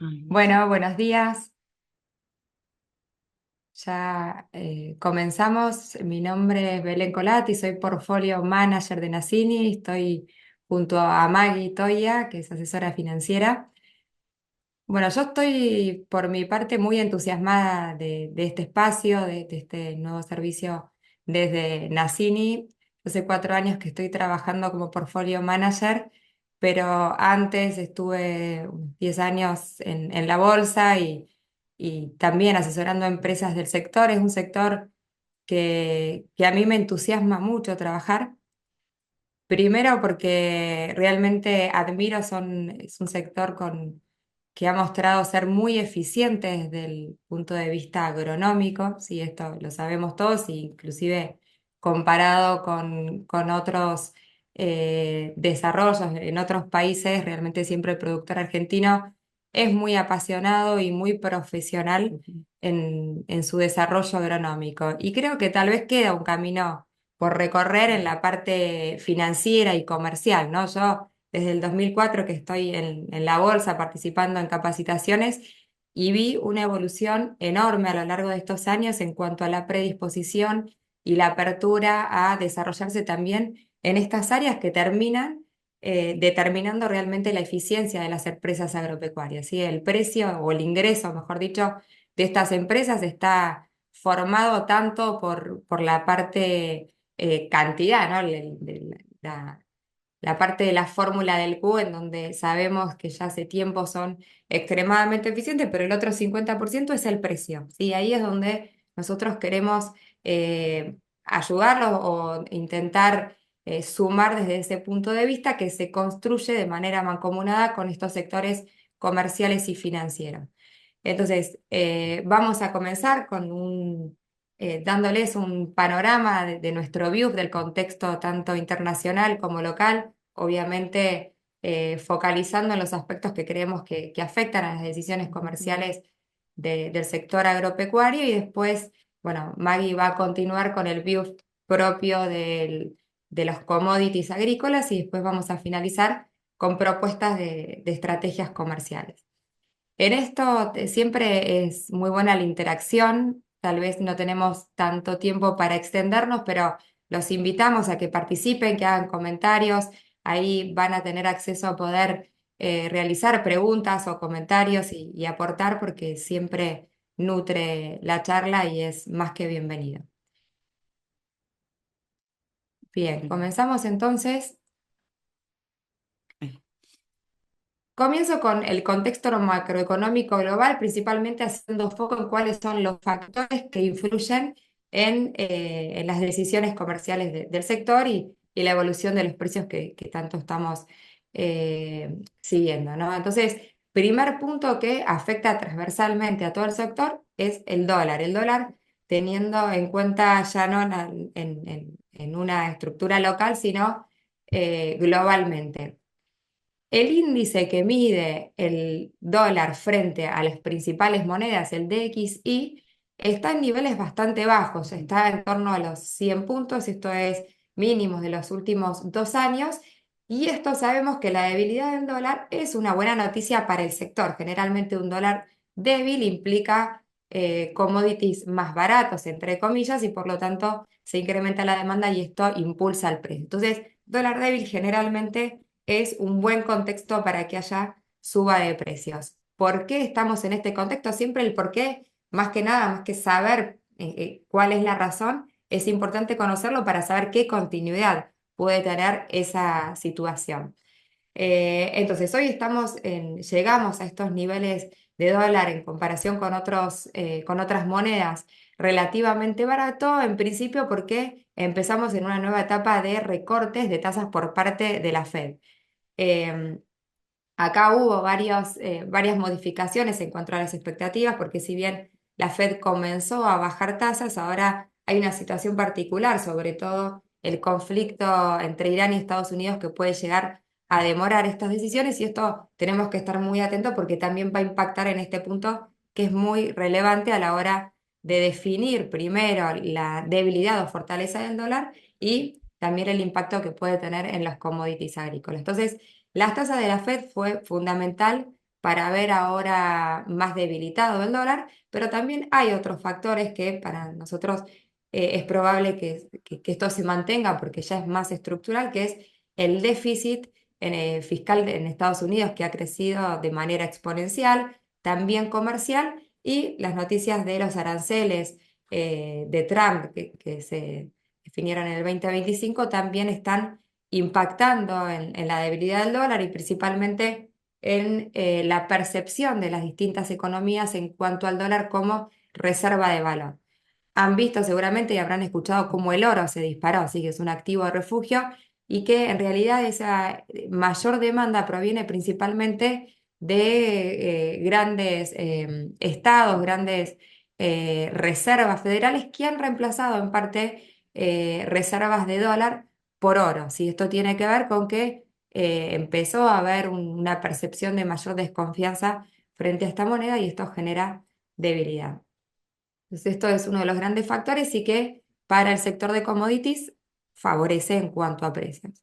Bueno, buenos días. Ya comenzamos. Mi nombre es Belén Colati, soy Portfolio Manager de Nassini. Estoy junto a Maggie Toya, que es asesora financiera. Bueno, yo estoy por mi parte muy entusiasmada de este espacio, de este nuevo servicio desde Nassini. Hace 4 años que estoy trabajando como Portfolio Manager, pero antes estuve unos 10 años en la bolsa y también asesorando a empresas del sector. Es un sector que a mí me entusiasma mucho trabajar. Primero porque realmente admiro, es un sector que ha mostrado ser muy eficiente desde el punto de vista agronómico, sí, esto lo sabemos todos, e inclusive comparado con otros desarrollos en otros países, realmente siempre el productor argentino es muy apasionado y muy profesional en su desarrollo agronómico. Y creo que tal vez queda un camino por recorrer en la parte financiera y comercial, ¿no? Yo desde el 2004 que estoy en la bolsa participando en capacitaciones y vi una evolución enorme a lo largo de estos años en cuanto a la predisposición y la apertura a desarrollarse también en estas áreas que terminan determinando realmente la eficiencia de las empresas agropecuarias, ¿sí? El precio o el ingreso, mejor dicho, de estas empresas está formado tanto por la parte cantidad, ¿no? La parte de la fórmula del Q, en donde sabemos que ya hace tiempo son extremadamente eficientes, pero el otro 50% es el precio, ¿sí? Ahí es donde nosotros queremos ayudarlos o intentar sumar desde ese punto de vista que se construye de manera mancomunada con estos sectores comerciales y financieros. Entonces, vamos a comenzar dándoles un panorama de nuestro view del contexto tanto internacional como local, obviamente focalizando en los aspectos que creemos que afectan a las decisiones comerciales del sector agropecuario y después, bueno, Maggie va a continuar con el view propio de los commodities agrícolas y después vamos a finalizar con propuestas de estrategias comerciales. En esto siempre es muy buena la interacción, tal vez no tenemos tanto tiempo para extendernos, pero los invitamos a que participen, que hagan comentarios, ahí van a tener acceso a poder realizar preguntas o comentarios y aportar porque siempre nutre la charla y es más que bienvenido. Bien, comenzamos entonces. Comienzo con el contexto macroeconómico global, principalmente haciendo foco en cuáles son los factores que influyen en las decisiones comerciales del sector y la evolución de los precios que tanto estamos siguiendo, ¿no? Entonces, primer punto que afecta transversalmente a todo el sector es el dólar. El dólar teniendo en cuenta ya no en una estructura local, sino globalmente. El índice que mide el dólar frente a las principales monedas, el DXY, está en niveles bastante bajos, está en torno a los 100 puntos, esto es mínimos de los últimos 2 años, y esto sabemos que la debilidad del dólar es una buena noticia para el sector. Generalmente un dólar débil implica commodities más baratos, entre comillas, y por lo tanto se incrementa la demanda y esto impulsa el precio. Entonces, dólar débil generalmente es un buen contexto para que haya suba de precios. ¿Por qué estamos en este contexto? Siempre el por qué, más que nada, más que saber cuál es la razón, es importante conocerlo para saber qué continuidad puede tener esa situación. Entonces, hoy llegamos a estos niveles de dólar en comparación con otras monedas relativamente barato, en principio porque empezamos en una nueva etapa de recortes de tasas por parte de la Fed. Eh, Acá hubo varias modificaciones en cuanto a las expectativas, porque si bien la Fed comenzó a bajar tasas, ahora hay una situación particular, sobre todo el conflicto entre Irán y Estados Unidos que puede llegar a demorar estas decisiones y esto tenemos que estar muy atentos porque también va a impactar en este punto que es muy relevante a la hora de definir primero la debilidad o fortaleza del dólar y también el impacto que puede tener en los commodities agrícolas. Entonces, las tasas de la Fed fue fundamental para ver ahora más debilitado el dólar, pero también hay otros factores que para nosotros es probable que esto se mantenga porque ya es más estructural, que es el déficit fiscal en Estados Unidos que ha crecido de manera exponencial, también comercial, y las noticias de los aranceles de Trump que se definieron en el 2025 también están impactando en la debilidad del dólar y principalmente en la percepción de las distintas economías en cuanto al dólar como reserva de valor. Han visto seguramente y habrán escuchado cómo el oro se disparó, así que es un activo de refugio y que en realidad esa mayor demanda proviene principalmente de grandes estados, grandes reservas federales que han reemplazado en parte reservas de dólar por oro. ¿Sí? Esto tiene que ver con que empezó a haber una percepción de mayor desconfianza frente a esta moneda y esto genera debilidad. Entonces, esto es uno de los grandes factores y que para el sector de commodities favorece en cuanto a precios.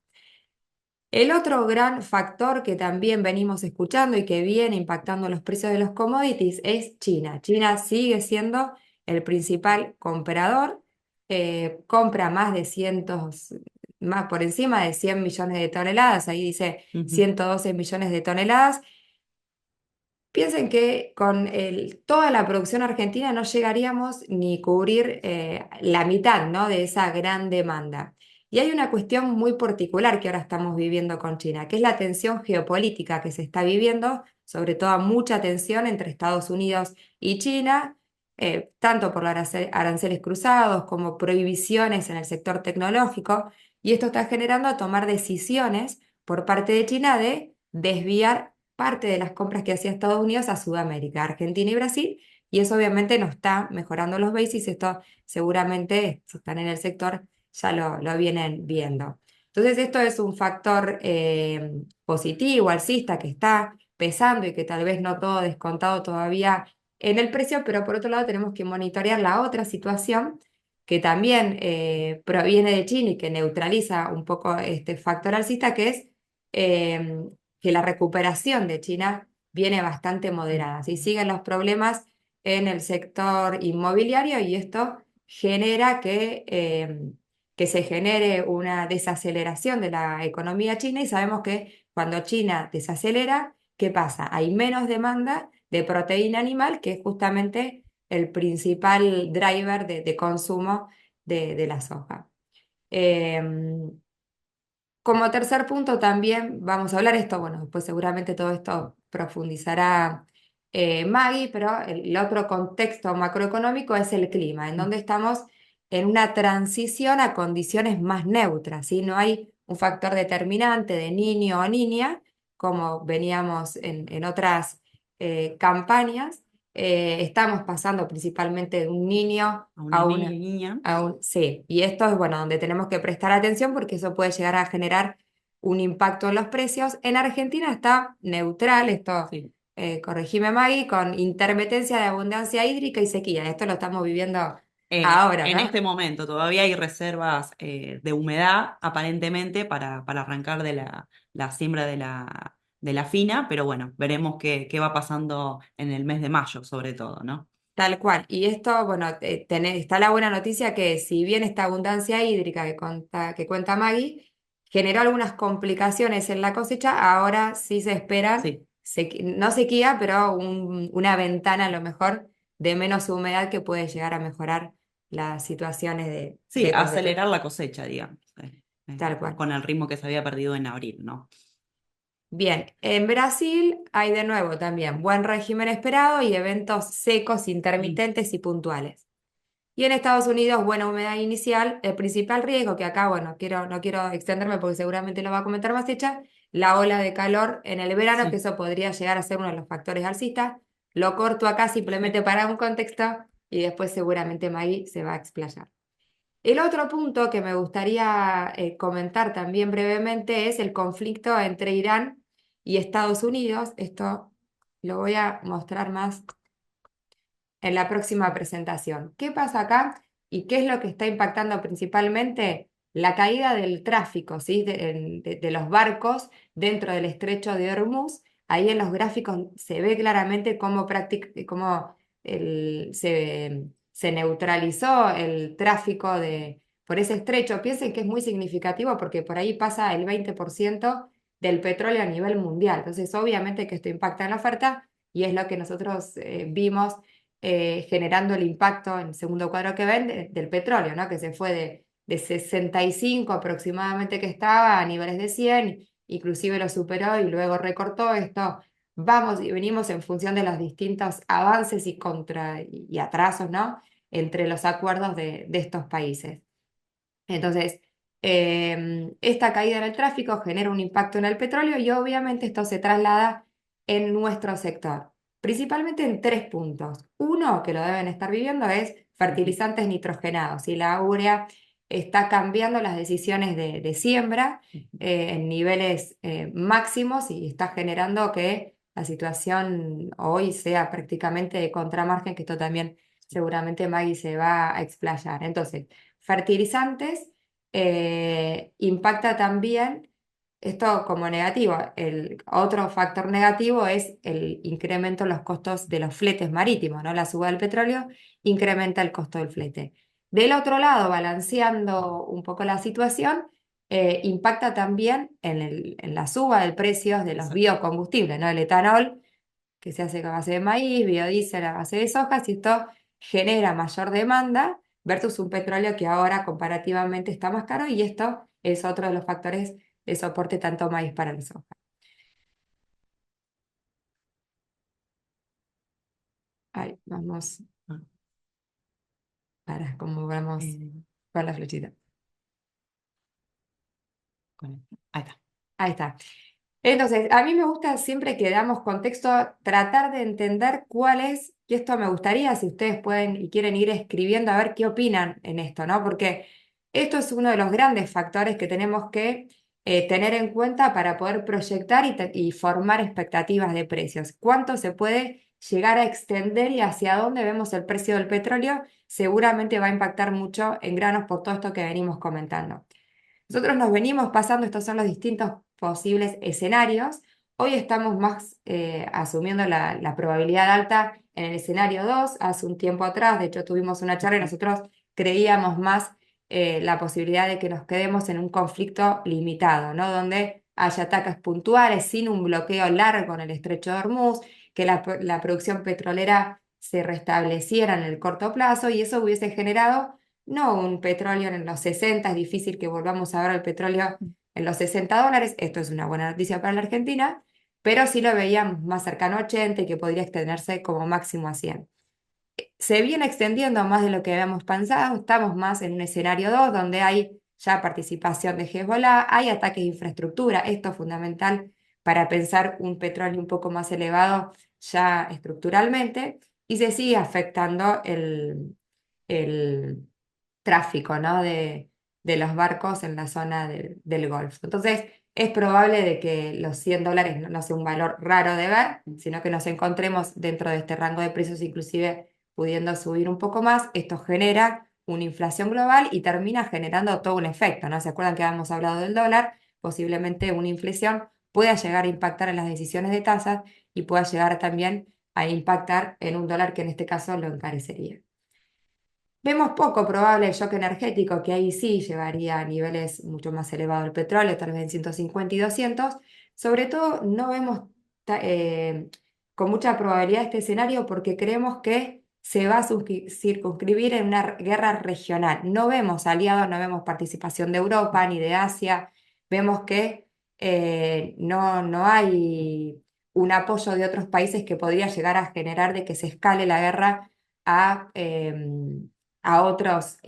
El otro gran factor que también venimos escuchando y que viene impactando los precios de los commodities es China. China sigue siendo el principal comprador, compra más de más por encima de 100 millones de toneladas, ahí dice Ujú. 112 millones de toneladas. Piensen que con toda la producción argentina no llegaríamos ni cubrir la mitad, ¿no? de esa gran demanda. Y hay una cuestión muy particular que ahora estamos viviendo con China, que es la tensión geopolítica que se está viviendo, sobre todo mucha tensión entre Estados Unidos y China, tanto por los aranceles cruzados como prohibiciones en el sector tecnológico, y esto está generando a tomar decisiones por parte de China de desviar parte de las compras que hacía Estados Unidos a Sudamérica, Argentina y Brasil, y eso obviamente no está mejorando los basis, esto seguramente, si están en el sector, ya lo vienen viendo. Entonces, esto es un factor positivo, alcista, que está pesando y que tal vez no todo descontado todavía en el precio, pero por otro lado tenemos que monitorear la otra situación que también proviene de China y que neutraliza un poco este factor alcista, que es que la recuperación de China viene bastante moderada. ¿Sí? Siguen los problemas en el sector inmobiliario y esto genera que se genere una desaceleración de la economía china y sabemos que cuando China desacelera, ¿qué pasa? Hay menos demanda de proteína animal, que es justamente el principal driver de consumo de la soja. Em, Como tercer punto también vamos a hablar esto, bueno, después seguramente todo esto profundizará Maggie, pero el otro contexto macroeconómico es el clima, en donde estamos en una transición a condiciones más neutras, ¿sí? No hay un factor determinante de niño o niña, como veníamos en otras campañas. Estamos pasando principalmente de un niño A una a niña y una niña. Sí, y esto es bueno, donde tenemos que prestar atención porque eso puede llegar a generar un impacto en los precios. En Argentina está neutral, esto, Sí. corregime Maggie, con intermitencia de abundancia hídrica y sequía. Esto lo estamos viviendo ahora, En ¿no? este momento todavía hay reservas de humedad aparentemente para arrancar de la siembra de la fina, pero bueno, veremos qué va pasando en el mes de mayo sobre todo, ¿no? Tal cual. Y esto, bueno, está la buena noticia que si bien esta abundancia hídrica que cuenta Maggie generó algunas complicaciones en la cosecha, ahora sí se esperan, Sí, no sequía, pero una ventana a lo mejor de menos humedad que puede llegar a mejorar las situaciones sí, de cosecha. acelerar la cosecha, digamos, Tal cual. con el ritmo que se había perdido en abril, ¿no? Bien, en Brasil hay de nuevo también buen régimen esperado y eventos secos, Mm. intermitentes y puntuales. Y en Estados Unidos, buena humedad inicial. El principal riesgo que acá, bueno, no quiero extenderme porque seguramente lo va a comentar más hecha, la ola de calor en el verano, que Sí, eso podría llegar a ser uno de los factores alcistas. Lo corto acá simplemente sí. para un contexto y después seguramente Maggie se va a explayar. El otro punto que me gustaría comentar también brevemente es el conflicto entre Irán y Estados Unidos. Esto lo voy a mostrar más en la próxima presentación. ¿Qué pasa acá y qué es lo que está impactando principalmente? La caída del tráfico, ¿sí? de los barcos dentro del estrecho de Hormuz, ahí en los gráficos se ve claramente cómo se neutralizó el tráfico por ese estrecho. Piensen que es muy significativo porque por ahí pasa el 20% del petróleo a nivel mundial. Entonces, obviamente que esto impacta en la oferta y es lo que nosotros vimos generando el impacto en el segundo cuadro que ven del petróleo, ¿no? Que se fue de 65 aproximadamente que estaba a niveles de 100, inclusive lo superó y luego recortó esto. Vamos y venimos en función de los distintos avances y atrasos, ¿no? Entre los acuerdos de estos países. Entonces, esta caída en el tráfico genera un impacto en el petróleo y obviamente esto se traslada en nuestro sector, principalmente en tres puntos. Uno, que lo deben estar viviendo, es Ujú. fertilizantes nitrogenados y la urea está cambiando las decisiones de siembra en niveles máximos y está generando que la situación hoy sea prácticamente de contramargen, que esto también seguramente Maggie se va a explayar. Entonces, fertilizantes, impacta también esto como negativo. El otro factor negativo es el incremento en los costos de los fletes marítimos, ¿no? La suba del petróleo incrementa el costo del flete. Del otro lado, balanceando un poco la situación, impacta también en la suba del precio de los Exacto. biocombustibles, ¿no? El etanol que se hace a base de maíz, biodiesel a base de soja, y esto genera mayor demanda versus un petróleo que ahora comparativamente está más caro y esto es otro de los factores de soporte tanto maíz para la soja. Ahí vamos Ah, para cómo vamos eh, con la flechita. Ahí está. Ahí está. Entonces, a mí me gusta siempre que damos contexto, tratar de entender cuál es, y esto me gustaría, si ustedes pueden y quieren ir escribiendo a ver qué opinan en esto, ¿no? Porque esto es uno de los grandes factores que tenemos que tener en cuenta para poder proyectar y formar expectativas de precios. ¿Cuánto se puede llegar a extender y hacia dónde vemos el precio del petróleo? Seguramente va a impactar mucho en granos por todo esto que venimos comentando. Nosotros nos venimos pasando, estos son los distintos posibles escenarios. Hoy estamos más asumiendo la probabilidad alta en el escenario 2. Hace un tiempo atrás, de hecho, tuvimos una charla y Ujú. nosotros creíamos más la posibilidad de que nos quedemos en un conflicto limitado, ¿no? Donde haya ataques puntuales sin un bloqueo largo en el estrecho de Hormuz, que la producción petrolera se restableciera en el corto plazo y eso hubiese generado no un petróleo en los 60, es difícil que volvamos a ver el petróleo en los $60. Esto es una buena noticia para la Argentina, pero sí lo veíamos más cercano a 80 y que podría extenderse como máximo a 100. Se viene extendiendo más de lo que habíamos pensado, estamos más en un escenario 2 donde hay ya participación de Hezbollah, hay ataques de infraestructura, esto es fundamental para pensar un petróleo un poco más elevado ya estructuralmente, y se sigue afectando el tráfico, ¿no? de los barcos en la zona del Golfo. Entonces, es probable de que los $100 no sea un valor raro de ver, sino que nos encontremos dentro de este rango de precios, inclusive pudiendo subir un poco más. Esto genera una inflación global y termina generando todo un efecto, ¿no? ¿Se acuerdan que habíamos hablado del dólar? Posiblemente una inflación pueda llegar a impactar en las decisiones de tasas y pueda llegar también a impactar en un dólar que en este caso lo encarecería. Vemos poco probable el shock energético, que ahí sí llevaría a niveles mucho más elevados el petróleo, tal vez en 150 y 200. Sobre todo, no vemos con mucha probabilidad este escenario porque creemos que se va a circunscribir en una guerra regional. No vemos aliados, no vemos participación de Europa ni de Asia. Vemos que no hay un apoyo de otros países que podría llegar a generar de que se escale la guerra a, a otras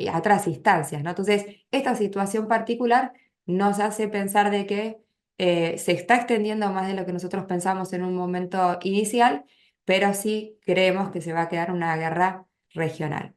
instancias, ¿no? Entonces, esta situación particular nos hace pensar de que se está extendiendo más de lo que nosotros pensamos en un momento inicial, pero sí creemos que se va a quedar una guerra regional.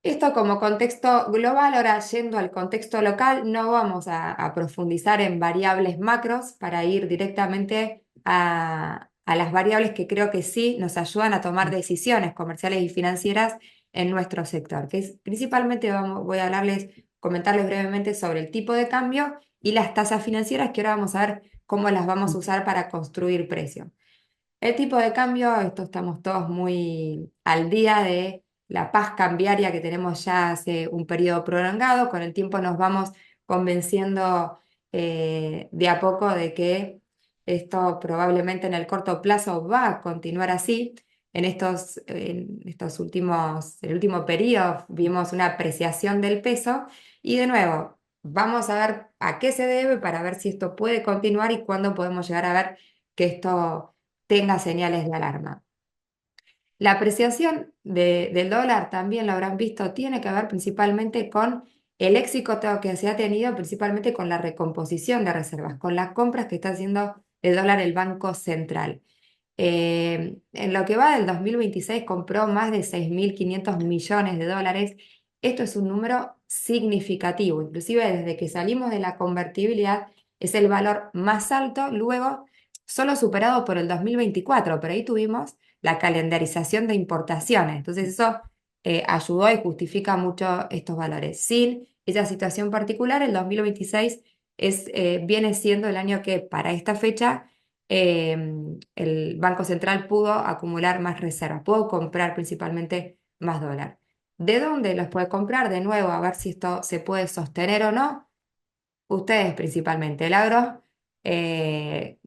Esto como contexto global, ahora yendo al contexto local, no vamos a profundizar en variables macros para ir directamente a las variables que creo que sí nos ayudan a tomar decisiones comerciales y financieras en nuestro sector, que es principalmente voy a hablarles comentarles brevemente sobre el tipo de cambio y las tasas financieras, que ahora vamos a ver cómo las vamos a usar para construir precio. El tipo de cambio, esto estamos todos muy al día de la paz cambiaria que tenemos ya hace un periodo prolongado. Con el tiempo nos vamos convenciendo de a poco de que esto probablemente en el corto plazo va a continuar así. En estos últimos, el último periodo vimos una apreciación del peso y de nuevo vamos a ver a qué se debe para ver si esto puede continuar y cuándo podemos llegar a ver que esto tenga señales de alarma. La apreciación del dólar, también lo habrán visto, tiene que ver principalmente con el éxito que se ha tenido, principalmente con la recomposición de reservas, con las compras que está haciendo el dólar el Banco Central. En lo que va del 2026 compró más de 6.500 millones de dólares. Esto es un número significativo, inclusive desde que salimos de la convertibilidad es el valor más alto, luego solo superado por el 2024, pero ahí tuvimos la calendarización de importaciones. Entonces eso ayudó y justifica mucho estos valores. Sin esa situación particular, el 2026 viene siendo el año que para esta fecha el Banco Central pudo acumular más reservas, pudo comprar principalmente más dólar. ¿De dónde los puede comprar? De nuevo, a ver si esto se puede sostener o no. Ustedes principalmente. El agro eh,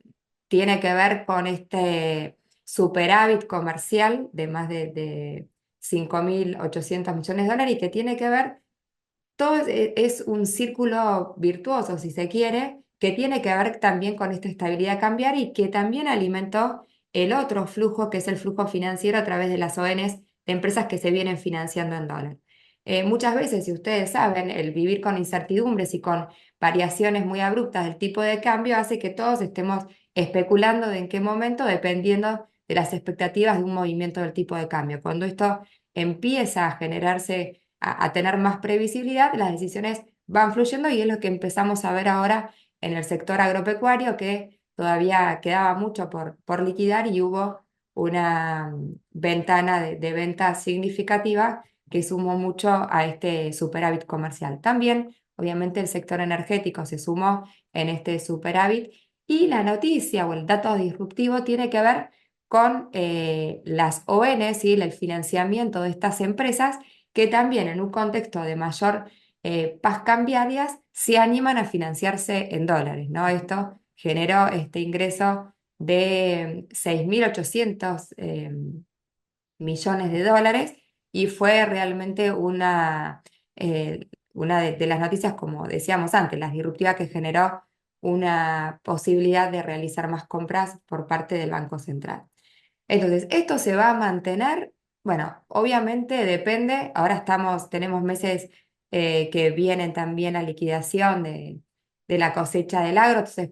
tiene que ver con este superávit comercial de más de 5.800 millones de dólares y que tiene que ver todo es un círculo virtuoso, si se quiere, que tiene que ver también con esta estabilidad cambiaria y que también alimentó el otro flujo, que es el flujo financiero a través de las ONs de empresas que se vienen financiando en dólar. Muchas veces, si ustedes saben, el vivir con incertidumbres y con variaciones muy abruptas del tipo de cambio hace que todos estemos especulando de en qué momento, dependiendo de las expectativas de un movimiento del tipo de cambio. Cuando esto empieza a generarse a tener más previsibilidad, las decisiones van fluyendo y es lo que empezamos a ver ahora en el sector agropecuario, que todavía quedaba mucho por liquidar y hubo una ventana de venta significativa que sumó mucho a este superávit comercial. También, obviamente, el sector energético se sumó en este superávit y la noticia o el dato disruptivo tiene que ver con las ONs y el financiamiento de estas empresas que también en un contexto de mayor paz cambiarias se animan a financiarse en dólares, ¿no? Esto generó este ingreso de 6.800 millones de dólares y fue realmente una de las noticias, como decíamos antes, las disruptivas que generó una posibilidad de realizar más compras por parte del Banco Central. Entonces, ¿esto se va a mantener? Bueno, obviamente depende. Ahora tenemos meses que vienen también a liquidación de la cosecha del agro, entonces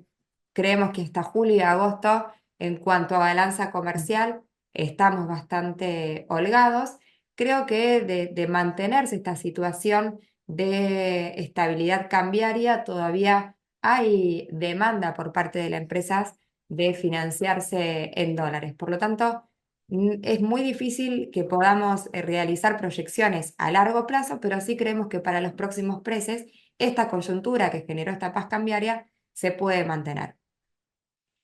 creemos que hasta julio y agosto, en cuanto a balanza comercial, estamos bastante holgados. Creo que de mantenerse esta situación de estabilidad cambiaria, todavía hay demanda por parte de las empresas de financiarse en dólares. Por lo tanto, es muy difícil que podamos realizar proyecciones a largo plazo, pero sí creemos que para los próximos meses esta coyuntura que generó esta paz cambiaria se puede mantener.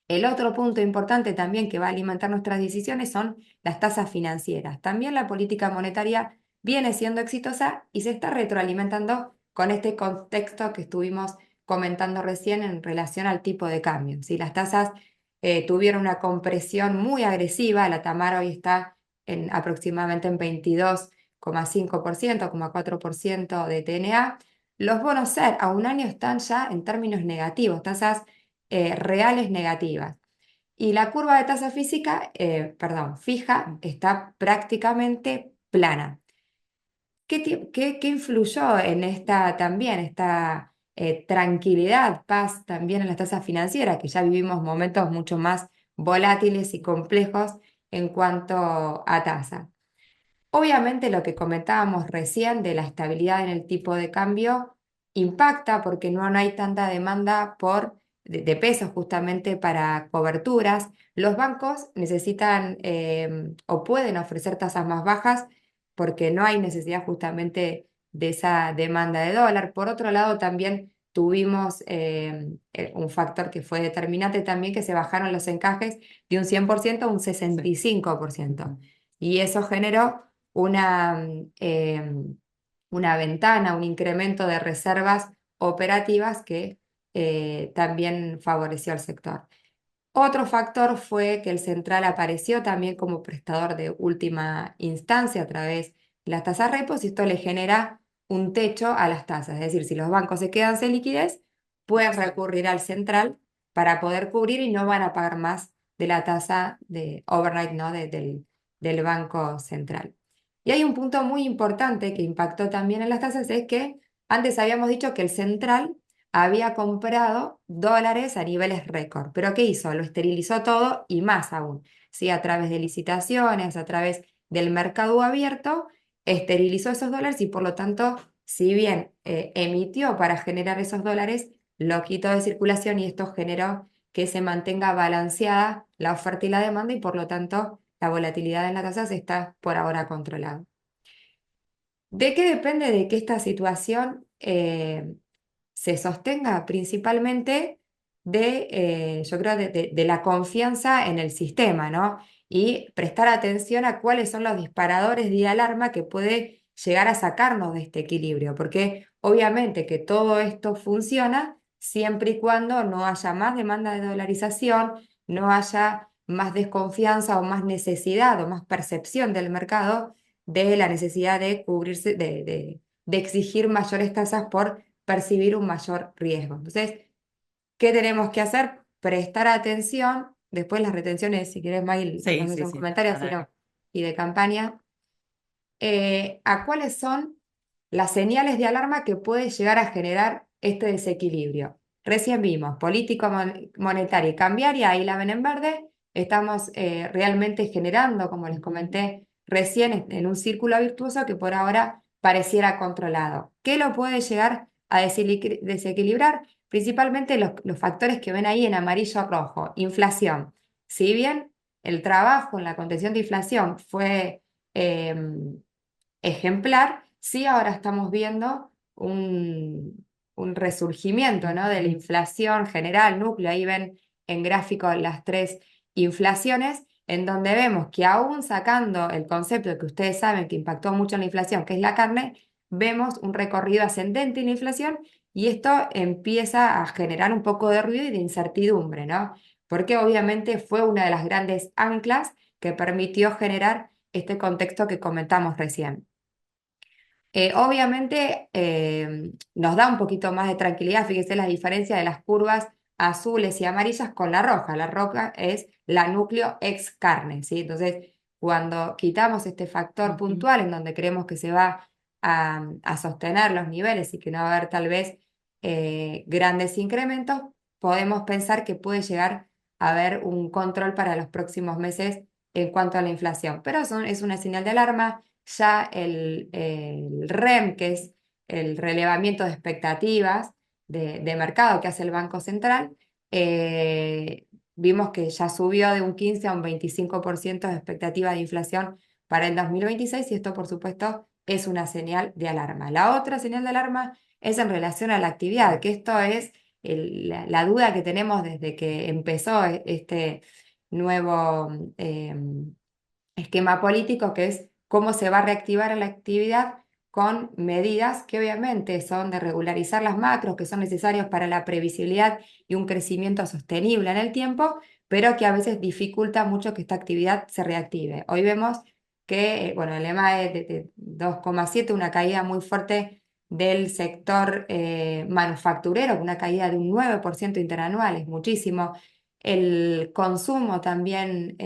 El otro punto importante también que va a alimentar nuestras decisiones son las tasas financieras. También la política monetaria viene siendo exitosa y se está retroalimentando con este contexto que estuvimos comentando recién en relación al tipo de cambio. Si las tasas tuvieron una compresión muy agresiva, la TAMAR hoy está aproximadamente en 22,5%, 4% de TNA, los bonos SER a un año están ya en términos negativos, tasas reales negativas. Y la curva de tasa fija está prácticamente plana. ¿Qué influyó en esta también, esta tranquilidad, paz también en las tasas financieras, que ya vivimos momentos mucho más volátiles y complejos en cuanto a tasa? Obviamente lo que comentábamos recién de la estabilidad en el tipo de cambio impacta porque no hay tanta demanda de pesos justamente para coberturas. Los bancos necesitan o pueden ofrecer tasas más bajas porque no hay necesidad justamente de esa demanda de dólar. Por otro lado, también tuvimos un factor que fue determinante también, que se bajaron los encajes de un 100% a un Sí. 65%. Y eso generó una ventana, un incremento de reservas operativas que también favoreció al sector. Otro factor fue que el central apareció también como prestador de última instancia a través de las tasas repos y esto le genera un techo a las tasas. Es decir, si los bancos se quedan sin liquidez, pueden recurrir al central para poder cubrir y no van a pagar más de la tasa de overnight, ¿no? Del Banco Central. Y hay un punto muy importante que impactó también en las tasas, es que antes habíamos dicho que el central había comprado dólares a niveles récord. ¿Pero qué hizo? Lo esterilizó todo y más aún. ¿Sí? A través de licitaciones, a través del mercado abierto, esterilizó esos dólares y por lo tanto, si bien emitió para generar esos dólares, lo quitó de circulación y esto generó que se mantenga balanceada la oferta y la demanda y por lo tanto la volatilidad en las tasas está por ahora controlada. ¿De qué depende de que esta situación se sostenga? Principalmente yo creo, de la confianza en el sistema, ¿no? Y prestar atención a cuáles son los disparadores de alarma que puede llegar a sacarnos de este equilibrio, porque obviamente que todo esto funciona siempre y cuando no haya más demanda de dolarización, no haya más desconfianza o más necesidad o más percepción del mercado de la necesidad de cubrirse, de exigir mayores tasas por percibir un mayor riesgo. Entonces, ¿qué tenemos que hacer? Prestar atención, después las retenciones, si querés, Maggie, nos Sí, haces sí, un sí. comentario, Para... sino, y de campaña, a cuáles son las señales de alarma que puede llegar a generar este desequilibrio. Recién vimos político monetaria y cambiaria, ahí la ven en verde, estamos realmente generando, como les comenté recién, en un círculo virtuoso que por ahora pareciera controlado. ¿Qué lo puede llegar a desequilibrar? Principalmente los factores que ven ahí en amarillo rojo. Inflación. Si bien el trabajo en la contención de inflación fue ejemplar, sí ahora estamos viendo un resurgimiento, ¿no? De la inflación general, núcleo, ahí ven en gráfico las tres inflaciones, en donde vemos que aún sacando el concepto que ustedes saben que impactó mucho en la inflación, que es la carne, vemos un recorrido ascendente en la inflación y esto empieza a generar un poco de ruido y de incertidumbre, ¿no? Porque obviamente fue una de las grandes anclas que permitió generar este contexto que comentamos recién. Obviamente nos da un poquito más de tranquilidad, fíjese la diferencia de las curvas azules y amarillas con la roja. La roja es la núcleo ex carne, ¿sí? Entonces, cuando quitamos este factor Ujú. puntual en donde creemos que se va a sostener los niveles y que no va a haber tal vez grandes incrementos, podemos pensar que puede llegar a haber un control para los próximos meses en cuanto a la inflación. Pero es una señal de alarma ya el REM, que es el relevamiento de expectativas de mercado que hace el Banco Central, vimos que ya subió de un 15 a un 25% de expectativa de inflación para el 2026 y esto, por supuesto, es una señal de alarma. La otra señal de alarma es en relación a la actividad, que esto es la duda que tenemos desde que empezó este nuevo esquema político, que es cómo se va a reactivar la actividad con medidas que obviamente son de regularizar las macros, que son necesarios para la previsibilidad y un crecimiento sostenible en el tiempo, pero que a veces dificulta mucho que esta actividad se reactive. Hoy vemos que, bueno, el EMA es de 2,7, una caída muy fuerte del sector manufacturero, una caída de un 9% interanual, es muchísimo. El consumo también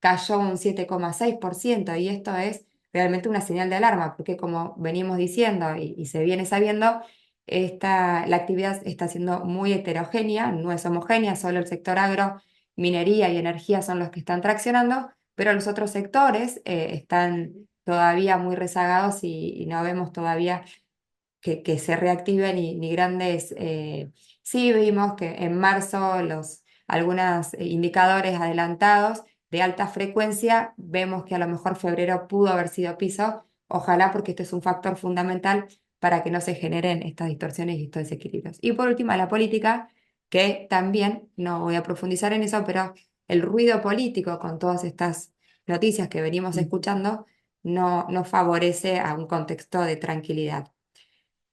cayó un 7,6% y esto es realmente una señal de alarma, porque como venimos diciendo y se viene sabiendo, la actividad está siendo muy heterogénea, no es homogénea, solo el sector agro, minería y energía son los que están traccionando, pero los otros sectores están todavía muy rezagados y no vemos todavía que se reactiven ni grandes... sí vimos que en marzo algunos indicadores adelantados de alta frecuencia, vemos que a lo mejor febrero pudo haber sido piso, Ojalá, porque este es un factor fundamental para que no se generen estas distorsiones y estos desequilibrios. Y por último, la política, que también, no voy a profundizar en eso, pero el ruido político con todas estas noticias que venimos escuchando no favorece a un contexto de tranquilidad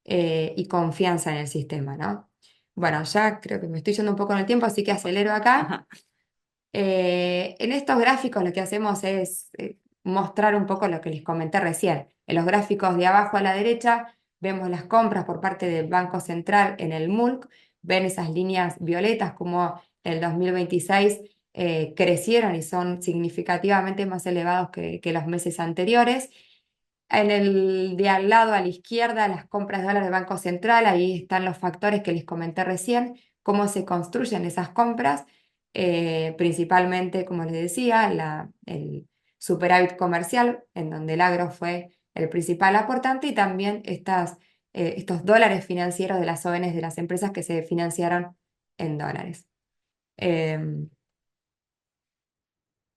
y confianza en el sistema, ¿no? Bueno, ya creo que me estoy yendo un poco en el tiempo, así que acelero acá. Ajá. En estos gráficos lo que hacemos es mostrar un poco lo que les comenté recién. En los gráficos de abajo a la derecha vemos las compras por parte del Banco Central en el MULC. Ven esas líneas violetas como el 2026 crecieron y son significativamente más elevados que los meses anteriores. En el de al lado a la izquierda, las compras de dólares del Banco Central, ahí están los factores que les comenté recién, cómo se construyen esas compras, principalmente, como les decía, el superávit comercial, en donde el agro fue el principal aportante, y también estos dólares financieros de las ONs de las empresas que se financiaron en dólares. Em,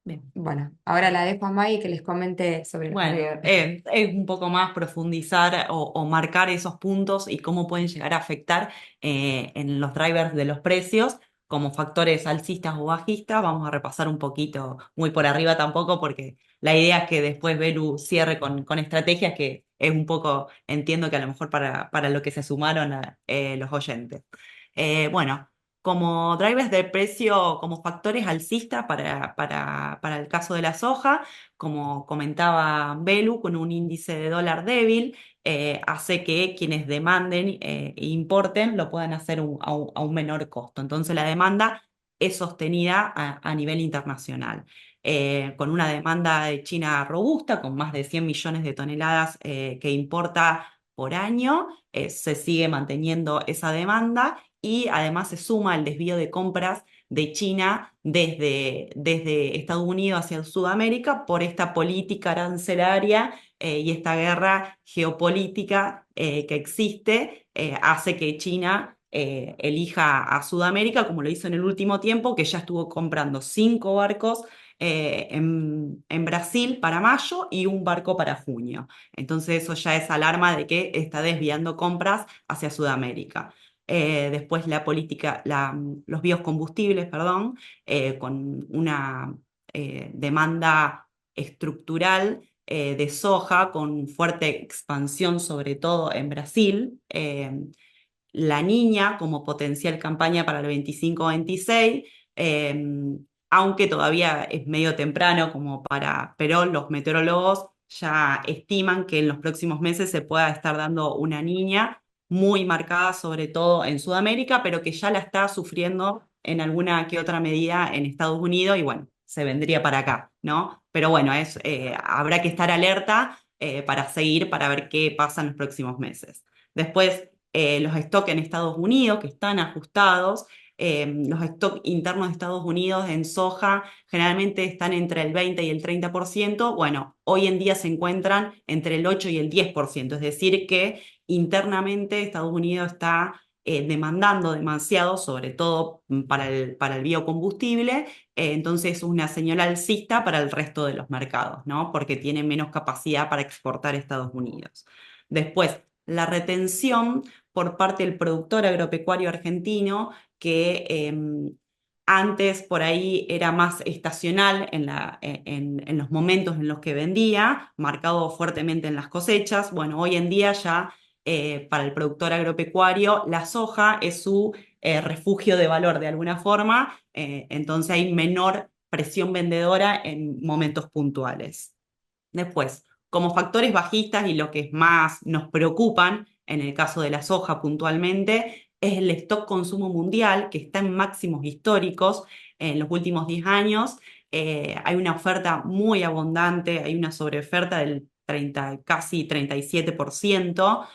Bien. bueno, ahora la dejo a Maggie que les comente sobre los Bueno, drivers. es un poco más profundizar o marcar esos puntos y cómo pueden llegar a afectar en los drivers de los precios como factores alcistas o bajistas. Vamos a repasar un poquito, muy por arriba tampoco, porque la idea es que después Belu cierre con estrategias que es un poco, entiendo que a lo mejor para lo que se sumaron los oyentes. Bueno. Como drivers de precio, como factores alcistas para el caso de la soja, como comentaba Belu, con un índice de dólar débil, hace que quienes demanden e importen lo puedan hacer a un menor costo. Entonces la demanda es sostenida a nivel internacional. Con una demanda de China robusta, con más de 100 millones de toneladas que importa por año, se sigue manteniendo esa demanda y además se suma el desvío de compras de China desde Estados Unidos hacia Sudamérica por esta política arancelaria y esta guerra geopolítica que existe, hace que China elija a Sudamérica, como lo hizo en el último tiempo, que ya estuvo comprando 5 barcos en Brasil para mayo y un barco para junio. Entonces eso ya es alarma de que está desviando compras hacia Sudamérica. Después la política, los biocombustibles, perdón, con una demanda estructural de soja con fuerte expansión, sobre todo en Brasil. La Niña como potencial campaña para el 25-26, aunque todavía es medio temprano pero los meteorólogos ya estiman que en los próximos meses se pueda estar dando una niña muy marcada, sobre todo en Sudamérica, pero que ya la está sufriendo en alguna que otra medida en Estados Unidos y bueno, se vendría para acá, ¿no? Pero bueno, habrá que estar alerta para seguir, para ver qué pasa en los próximos meses. Después, los stocks en Estados Unidos que están ajustados. Los stocks internos de Estados Unidos en soja generalmente están entre el 20 y el 30%. Bueno, hoy en día se encuentran entre el 8 y el 10%. Es decir, que internamente Estados Unidos está demandando demasiado, sobre todo para el biocombustible. Entonces es una señal alcista para el resto de los mercados, ¿no? Porque tiene menos capacidad para exportar a Estados Unidos. Después, la retención por parte del productor agropecuario argentino, que antes por ahí era más estacional en los momentos en los que vendía, marcado fuertemente en las cosechas. Bueno, hoy en día ya para el productor agropecuario la soja es su refugio de valor de alguna forma, entonces hay menor presión vendedora en momentos puntuales. Después, como factores bajistas y lo que más nos preocupan, en el caso de la soja puntualmente, es el stock consumo mundial, que está en máximos históricos en los últimos 10 años. Hay una oferta muy abundante, hay una sobreoferta del 30, casi 37%.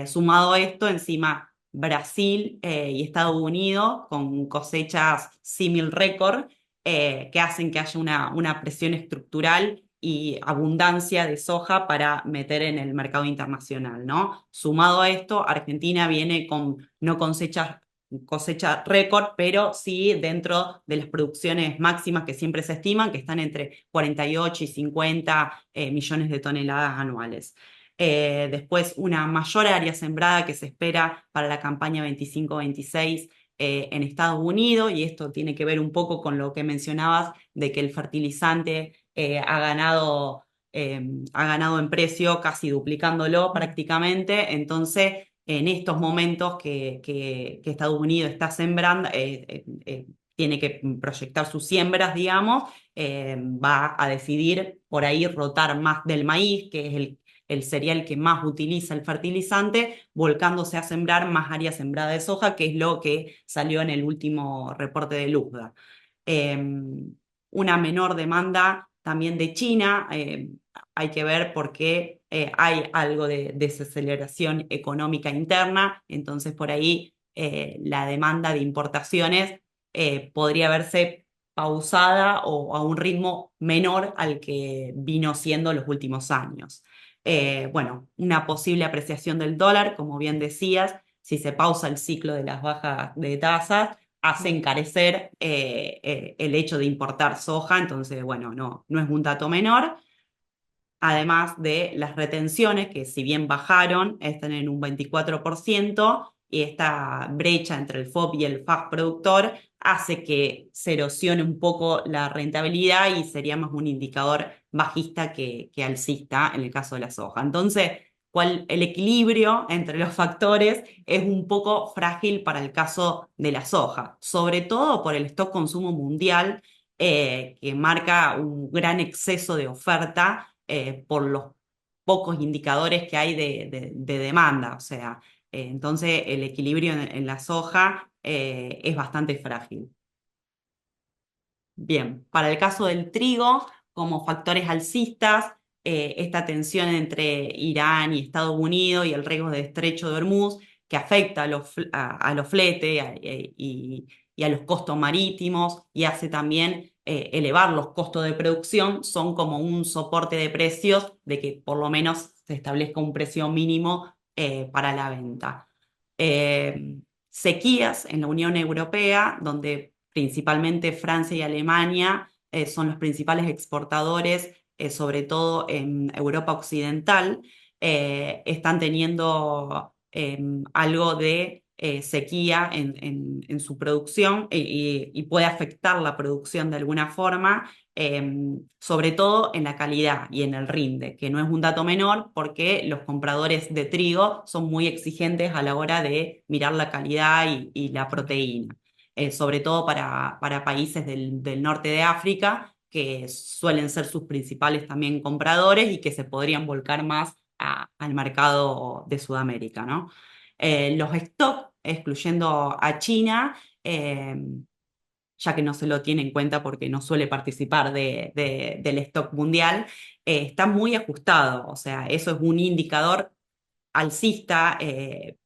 Sumado a esto, encima Brasil y Estados Unidos con cosechas símil récord, que hacen que haya una presión estructural y abundancia de soja para meter en el mercado internacional, ¿no? Sumado a esto, Argentina viene con no cosechas cosecha récord, pero sí dentro de las producciones máximas que siempre se estiman, que están entre 48 y 50 millones de toneladas anuales. Después, una mayor área sembrada que se espera para la campaña 25-26 en Estados Unidos, y esto tiene que ver un poco con lo que mencionabas de que el fertilizante ha ganado en precio, casi duplicándolo prácticamente. Entonces, en estos momentos que Estados Unidos está sembrando, tiene que proyectar sus siembras, digamos, va a decidir por ahí rotar más del maíz, que es el cereal que más utiliza el fertilizante, volcándose a sembrar más área sembrada de soja, que es lo que salió en el último reporte de Luzda. Una menor demanda también de China, hay que ver por qué hay algo de desaceleración económica interna, entonces por ahí la demanda de importaciones podría verse pausada o a un ritmo menor al que vino siendo los últimos años. Bueno, una posible apreciación del dólar, como bien decías, si se pausa el ciclo de las bajas de tasas, hace encarecer el hecho de importar soja, entonces, bueno, no es un dato menor. Además de las retenciones, que si bien bajaron, están en un 24%, y esta brecha entre el FOB y el FAB productor hace que se erosione un poco la rentabilidad y sería más un indicador bajista que alcista en el caso de la soja. Entonces, el equilibrio entre los factores es un poco frágil para el caso de la soja, sobre todo por el stock consumo mundial, que marca un gran exceso de oferta por los pocos indicadores que hay de demanda. O sea, entonces el equilibrio en la soja es bastante frágil. Bien, para el caso del trigo, como factores alcistas, esta tensión entre Irán y Estados Unidos y el riesgo de estrecho de Hormuz, que afecta a los fletes y a los costos marítimos y hace también elevar los costos de producción, son como un soporte de precios de que por lo menos se establezca un precio mínimo para la venta. Sequías en la Unión Europea, donde principalmente Francia y Alemania son los principales exportadores, sobre todo en Europa Occidental, están teniendo algo de sequía en su producción, y puede afectar la producción de alguna forma, sobre todo en la calidad y en el rinde, que no es un dato menor porque los compradores de trigo son muy exigentes a la hora de mirar la calidad y la proteína, sobre todo para países del norte de África, que suelen ser sus principales también compradores y que se podrían volcar más al mercado de Sudamérica, ¿no? Los stocks, excluyendo a China, ya que no se lo tiene en cuenta porque no suele participar del stock mundial, está muy ajustado. O sea, eso es un indicador alcista,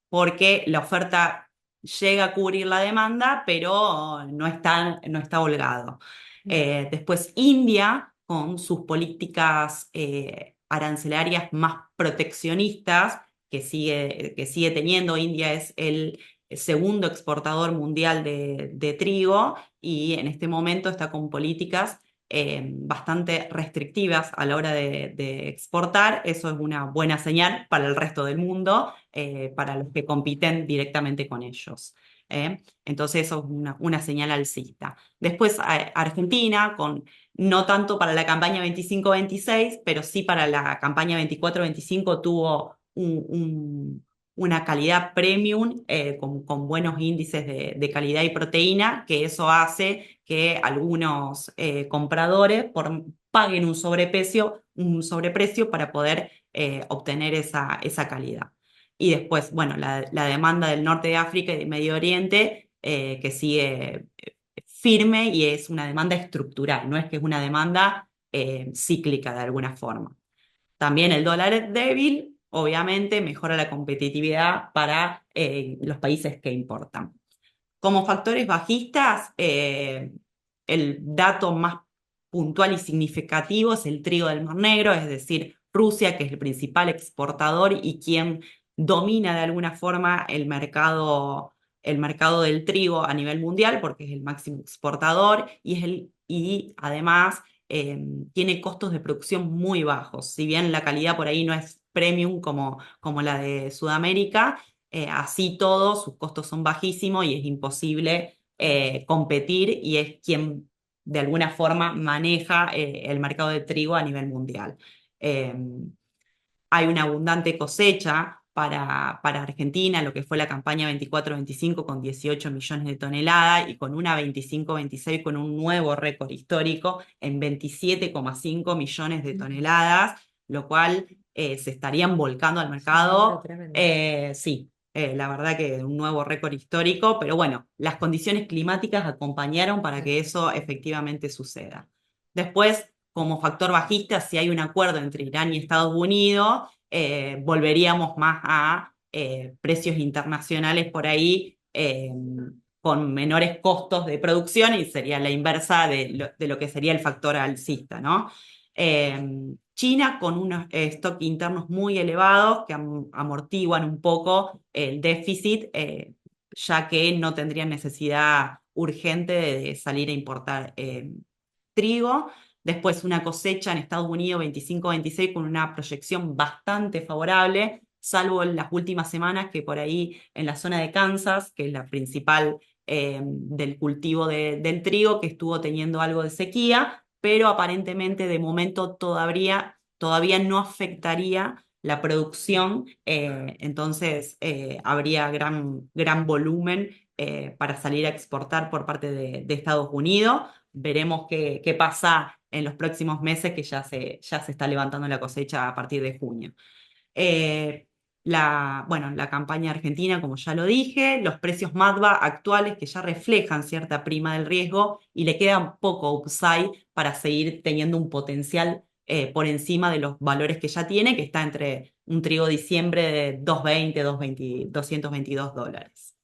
porque la oferta llega a cubrir la demanda, pero no está holgado. Después, India, con sus políticas arancelarias más proteccionistas, que sigue teniendo. India es el segundo exportador mundial de trigo, y en este momento está con políticas bastante restrictivas a la hora de exportar. Eso es una buena señal para el resto del mundo, para los que compiten directamente con ellos. Entonces eso es una señal alcista. Después Argentina, no tanto para la campaña 25-26, pero sí para la campaña 24-25 tuvo una calidad premium, con buenos índices de calidad y proteína, que eso hace que algunos compradores paguen un sobreprecio para poder obtener esa calidad. Y después, bueno, la demanda del norte de África y de Medio Oriente, que sigue firme, y es una demanda estructural, no es que es una demanda cíclica de alguna forma. También el dólar es débil, obviamente mejora la competitividad para los países que importan. Como factores bajistas, el dato más puntual y significativo es el trigo del Mar Negro, es decir, Rusia, que es el principal exportador y quien domina de alguna forma el mercado el mercado del trigo a nivel mundial porque es el máximo exportador y además tiene costos de producción muy bajos. Si bien la calidad por ahí no es premium como la de Sudamérica, así todo, sus costos son bajísimos y es imposible competir y es quien de alguna forma maneja el mercado de trigo a nivel mundial. Eh, Hay una abundante cosecha para Argentina, lo que fue la campaña 24-25 con 18 millones de toneladas y con una 25-26 con un nuevo récord histórico en 27,5 millones de toneladas, lo cual se estarían volcando al Es un número mercado. tremendo. Sí, la verdad que un nuevo récord histórico, pero bueno, las condiciones climáticas acompañaron para que eso efectivamente suceda. Después, como factor bajista, si hay un acuerdo entre Irán y Estados Unidos, volveríamos más a precios internacionales por ahí con menores costos de producción y sería la inversa de lo que sería el factor alcista, ¿no? China con unos stock internos muy elevados que amortiguan un poco el déficit, ya que no tendrían necesidad urgente de salir a importar trigo. Después una cosecha en Estados Unidos 25-26 con una proyección bastante favorable, salvo en las últimas semanas que por ahí en la zona de Kansas, que es la principal del cultivo del trigo, que estuvo teniendo algo de sequía, pero aparentemente de momento todavía no afectaría la producción, entonces habría gran volumen para salir a exportar por parte de Estados Unidos. Veremos qué pasa en los próximos meses, que ya se está levantando la cosecha a partir de junio. Eh, bueno, la campaña argentina, como ya lo dije, los precios MADVA actuales que ya reflejan cierta prima del riesgo y le queda poco upside para seguir teniendo un potencial por encima de los valores que ya tiene, que está entre un trigo diciembre de 220, 220, $222.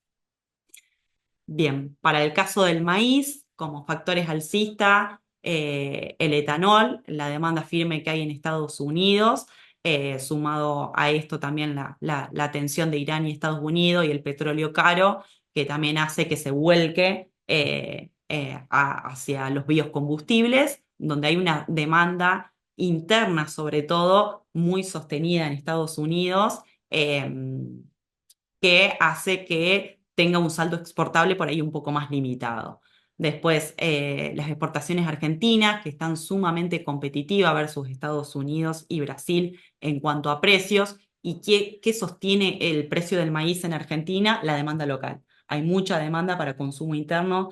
Bien, para el caso del maíz, como factores alcistas, el etanol, la demanda firme que hay en Estados Unidos, sumado a esto también la tensión de Irán y Estados Unidos y el petróleo caro, que también hace que se vuelque hacia los biocombustibles, donde hay una demanda interna, sobre todo, muy sostenida en Estados Unidos. Que hace que tenga un saldo exportable por ahí un poco más limitado. Después, las exportaciones argentinas, que están sumamente competitivas versus Estados Unidos y Brasil en cuanto a precios. ¿Y qué sostiene el precio del maíz en Argentina? La demanda local. Hay mucha demanda para consumo interno,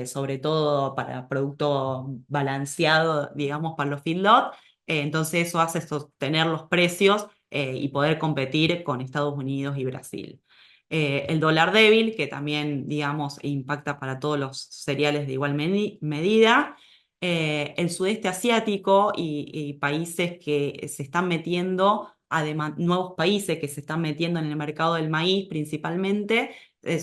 sobre todo para producto balanceado, digamos, para los feedlot. Entonces eso hace sostener los precios y poder competir con Estados Unidos y Brasil. El dólar débil, que también, digamos, impacta para todos los cereales de igual medida. El sudeste asiático y países que se están metiendo, además, nuevos países que se están metiendo en el mercado del maíz principalmente,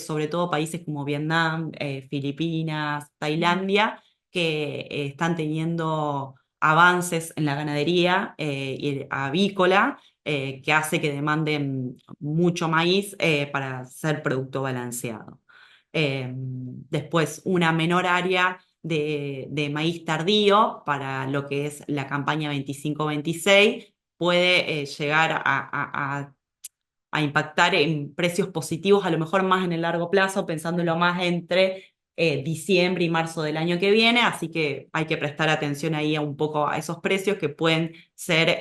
sobre todo países como Vietnam, Filipinas, Tailandia, que están teniendo avances en la ganadería y avícola, que hace que demanden mucho maíz para ser producto balanceado. Después, una menor área de maíz tardío para lo que es la campaña 25-26 puede llegar a impactar en precios positivos, a lo mejor más en el largo plazo, pensándolo más entre diciembre y marzo del año que viene, así que hay que prestar atención ahí a un poco a esos precios que pueden ser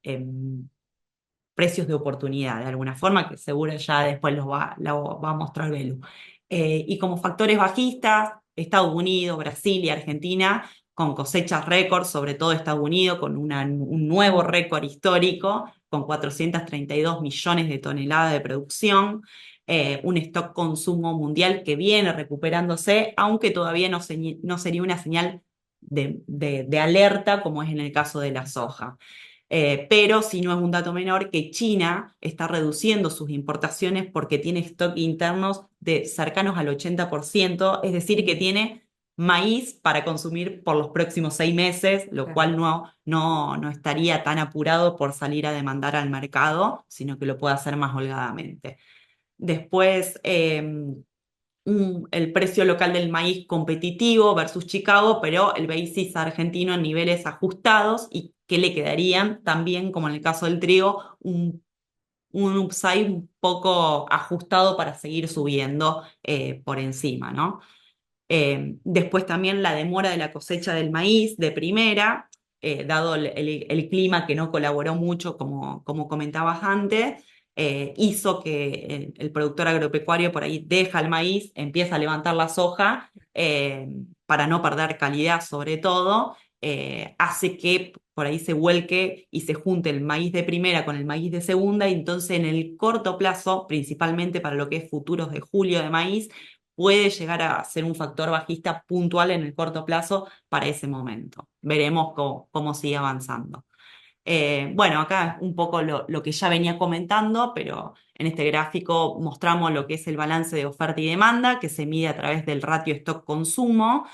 em, precios de oportunidad, de alguna forma, que seguro ya después lo va a mostrar Belu. Y como factores bajistas, Estados Unidos, Brasil y Argentina, con cosechas récord, sobre todo Estados Unidos, con un nuevo récord histórico, con 432 millones de toneladas de producción, un stock consumo mundial que viene recuperándose, aunque todavía no sería una señal de alerta como es en el caso de la soja. Pero si no es un dato menor que China está reduciendo sus importaciones porque tiene stock internos de cercanos al 80%, es decir, que tiene maíz para consumir por los próximos 6 meses, lo Claro. cual no estaría tan apurado por salir a demandar al mercado, sino que lo puede hacer más holgadamente. Después, el precio local del maíz competitivo versus Chicago, pero el basis argentino en niveles ajustados y que le quedarían también, como en el caso del trigo, un upside un poco ajustado para seguir subiendo por encima, ¿no? Después también la demora de la cosecha del maíz de primera, dado el clima que no colaboró mucho, como comentabas antes, hizo que el productor agropecuario por ahí deja el maíz, empieza a levantar la soja para no perder calidad sobre todo, hace que por ahí se vuelque y se junte el maíz de primera con el maíz de segunda, y entonces en el corto plazo, principalmente para lo que es futuros de julio de maíz, puede llegar a ser un factor bajista puntual en el corto plazo para ese momento. Veremos cómo sigue avanzando. Bueno, acá un poco lo que ya venía comentando, pero en este gráfico mostramos lo que es el balance de oferta y demanda, que se mide a través del ratio stock-consumo,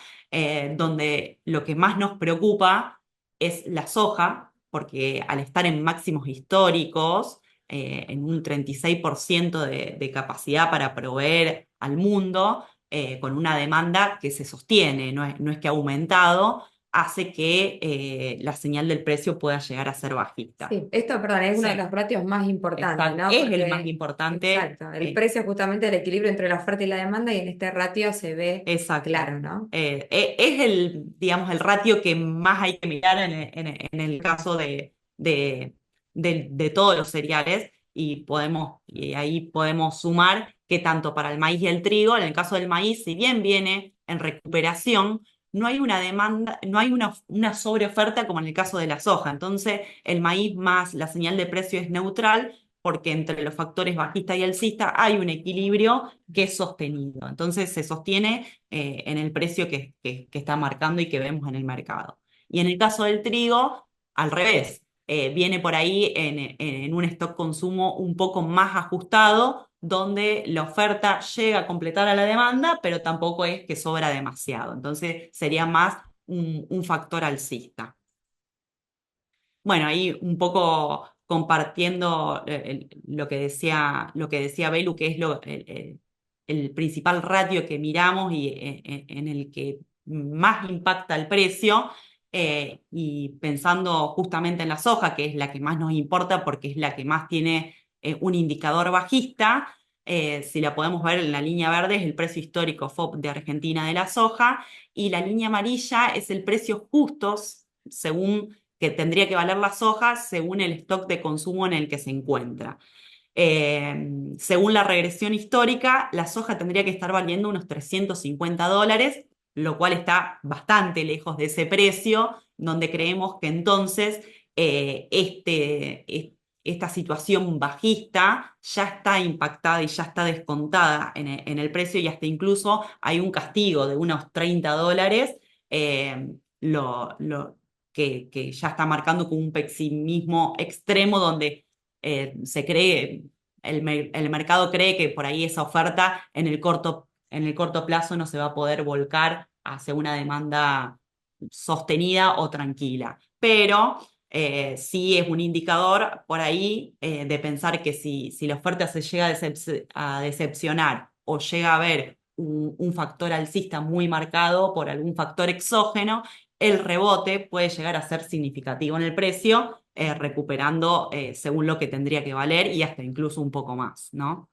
donde lo que más nos preocupa es la soja, porque al estar en máximos históricos, en un 36% de capacidad para proveer al mundo, con una demanda que se sostiene, no es que ha aumentado, hace que la señal del precio pueda llegar a ser bajita. Sí, esto, perdón, es uno de Sí, los ratios más importantes, exacto. ¿no? Es el más Porque, importante. exacto, el precio es justamente el equilibrio entre la oferta y la demanda y en este ratio se ve Exacto. claro, ¿no? Es digamos, el ratio que más hay que mirar en el caso de todos los cereales, y ahí podemos sumar que tanto para el maíz y el trigo, en el caso del maíz, si bien viene en recuperación, no hay una demanda, no hay una sobreoferta como en el caso de la soja. Entonces, el maíz más la señal de precio es neutral, porque entre los factores bajista y alcista hay un equilibrio que es sostenido. Entonces se sostiene en el precio que está marcando y que vemos en el mercado. Y en el caso del trigo, al revés, viene por ahí en un stock consumo un poco más ajustado, donde la oferta llega a completar a la demanda, pero tampoco es que sobra demasiado. Entonces sería más un factor alcista. Bueno, ahí un poco compartiendo lo que decía Belu, que es el principal ratio que miramos y en el que más impacta el precio, y pensando justamente en la soja, que es la que más nos importa porque es la que más tiene un indicador bajista. Si la podemos ver en la línea verde es el precio histórico FOB de Argentina de la soja, y la línea amarilla es el precio justo según que tendría que valer la soja según el stock de consumo en el que se encuentra. Según la regresión histórica, la soja tendría que estar valiendo unos $350, lo cual está bastante lejos de ese precio, donde creemos que entonces esta situación bajista ya está impactada y ya está descontada en el precio, y hasta incluso hay un castigo de unos $30, eh, que ya está marcando como un pesimismo extremo, donde se cree, el mercado cree que por ahí esa oferta en el corto plazo no se va a poder volcar hacia una demanda sostenida o tranquila. Pero sí es un indicador por ahí de pensar que si la oferta se llega a decepcionar, o llega a haber un factor alcista muy marcado por algún factor exógeno, el rebote puede llegar a ser significativo en el precio, recuperando según lo que tendría que valer y hasta incluso un poco más, ¿no?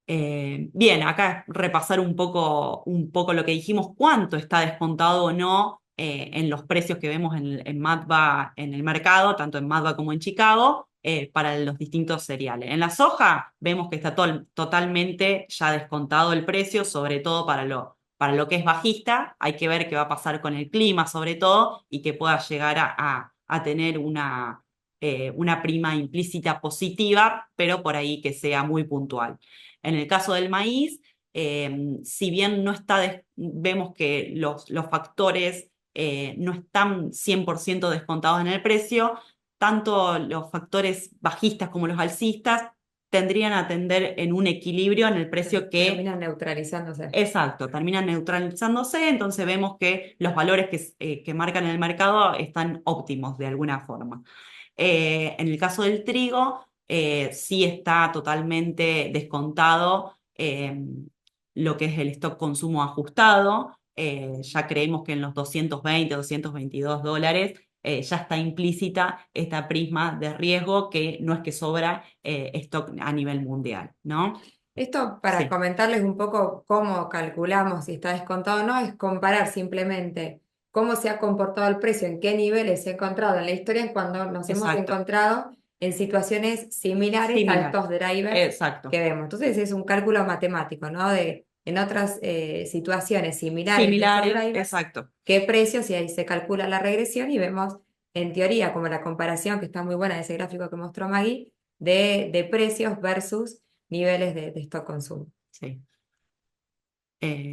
Bien, acá repasar un poco lo que dijimos, cuánto está descontado o no en los precios que vemos en Matva en el mercado, tanto en Matva como en Chicago, para los distintos cereales. En la soja vemos que está totalmente ya descontado el precio, sobre todo para lo que es bajista. Hay que ver qué va a pasar con el clima, sobre todo, y que pueda llegar a tener una prima implícita positiva, pero por ahí que sea muy puntual. En el caso del maíz, si bien no vemos que los factores no están 100% descontados en el precio, tanto los factores bajistas como los alcistas tendrían a tender en un equilibrio en el precio que, Terminan neutralizándose. exacto, terminan neutralizándose. Entonces vemos que los valores que marcan en el mercado están óptimos de alguna forma. En el caso del trigo, sí está totalmente descontado lo que es el stock consumo ajustado. Ya creemos que en los 220, $222 ya está implícita esta prisma de riesgo que no es que sobra stock a nivel mundial, ¿no? Esto para Sí, comentarles un poco cómo calculamos si está descontado o no, es comparar simplemente cómo se ha comportado el precio, en qué niveles se ha encontrado en la historia cuando nos hemos exacto. encontrado en situaciones similares a Similar. estos drivers que Exacto. vemos. Entonces es un cálculo matemático, ¿no? De en otras situaciones similares de esos Similares, drivers, exacto. qué precios y ahí se calcula la regresión y vemos en teoría como la comparación que está muy buena de ese gráfico que mostró Maggie de precios versus niveles de stock consumo. Sí.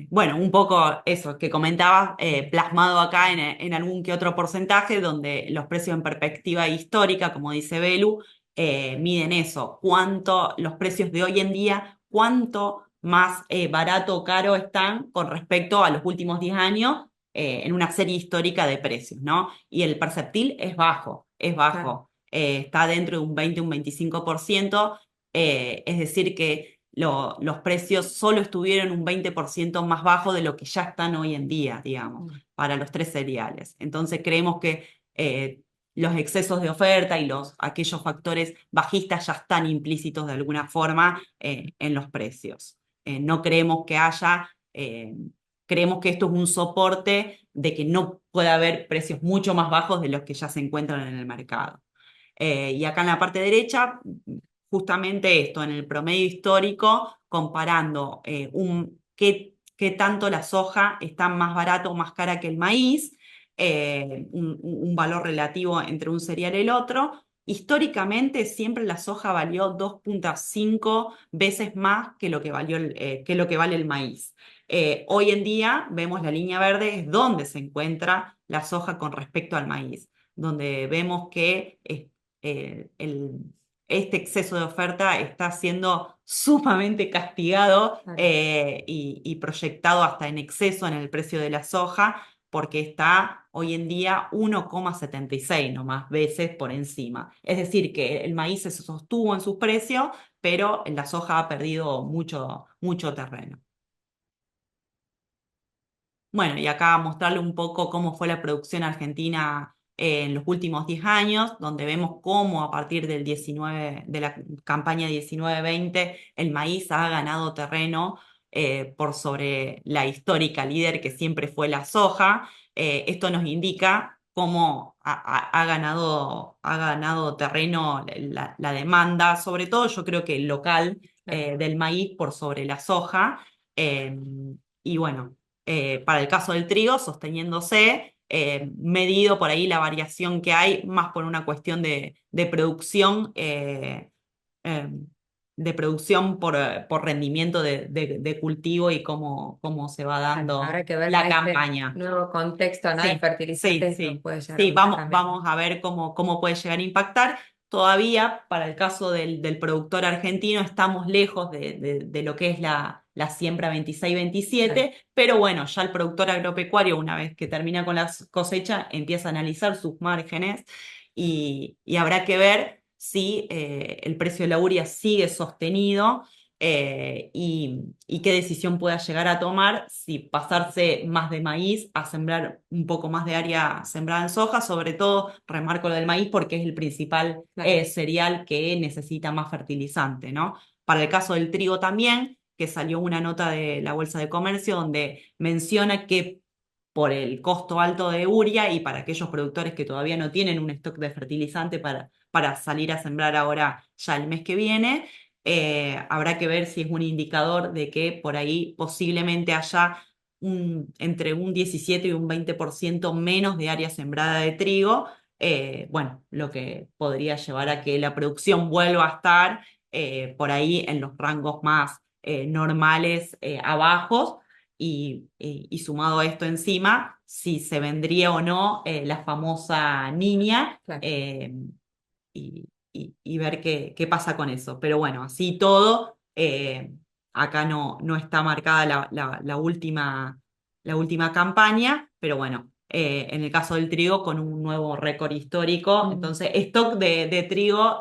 Bueno, un poco eso que comentabas, plasmado acá en algún que otro porcentaje, donde los precios en perspectiva histórica, como dice Belu, miden eso, cuánto los precios de hoy en día, cuánto más barato o caro están con respecto a los últimos 10 años en una serie histórica de precios, ¿no? Y el perceptil es Claro. bajo, está dentro de un 20, un 25%, es decir que los precios solo estuvieron un 20% más bajo de lo que ya están hoy en día, digamos, Mm. para los tres cereales. Entonces creemos que los excesos de oferta y aquellos factores bajistas ya están implícitos de alguna forma en los precios. No creemos que haya, creemos que esto es un soporte de que no puede haber precios mucho más bajos de los que ya se encuentran en el mercado. Y acá en la parte derecha, justamente esto, en el promedio histórico, comparando qué tanto la soja está más barata o más cara que el maíz, un valor relativo entre un cereal y el otro. Históricamente siempre la soja valió 2,5 veces más que lo que que lo que vale el maíz. Hoy en día vemos la línea verde, es donde se encuentra la soja con respecto al maíz, donde vemos que este exceso de oferta está siendo sumamente castigado Claro. y proyectado hasta en exceso en el precio de la soja, porque está hoy en día 1,76 nomás veces por encima. Es decir, que el maíz se sostuvo en sus precios, pero la soja ha perdido mucho terreno. Bueno, y acá mostrarle un poco cómo fue la producción argentina en los últimos 10 años, donde vemos cómo a partir de la campaña 19-20, el maíz ha ganado terreno por sobre la histórica líder que siempre fue la soja. Esto nos indica cómo ha ganado terreno la demanda, sobre todo yo creo que local, Claro. del maíz por sobre la soja. Eh, y bueno para el caso del trigo, sosteniéndose, medido por ahí la variación que hay, más por una cuestión eh, de producción por rendimiento de cultivo y cómo se va Claro, dando habrá que ver la con este campaña. nuevo contexto, ¿no? De Sí, sí, fertilizantes, esto sí. puede llegar a Sí, afectar vamos, también. vamos a ver cómo puede llegar a impactar. Todavía, para el caso del productor argentino, estamos lejos de lo que es la siembra Claro. 26-27, pero bueno, ya el productor agropecuario, una vez que termina con la cosecha, empieza a analizar sus márgenes y habrá que ver si el precio de la urea sigue sostenido y qué decisión pueda llegar a tomar si pasarse más de maíz a sembrar un poco más de área sembrada en soja, sobre todo remarco lo del maíz porque es el principal Claro. cereal que necesita más fertilizante, ¿no? Para el caso del trigo también, que salió una nota de la Bolsa de Comercio donde menciona que por el costo alto de urea y para aquellos productores que todavía no tienen un stock de fertilizante para salir a sembrar ahora ya el mes que viene, habrá que ver si es un indicador de que por ahí posiblemente haya entre un 17 y un 20% menos de área sembrada de trigo, bueno, lo que podría llevar a que la producción vuelva a estar por ahí en los rangos más normales abajos y sumado a esto encima, si se vendría o no la famosa niña Claro. y ver qué pasa con eso. Pero bueno, así todo, acá no está marcada la última campaña, pero bueno, en el caso del trigo, con un nuevo récord histórico. Mm. Entonces, stock de trigo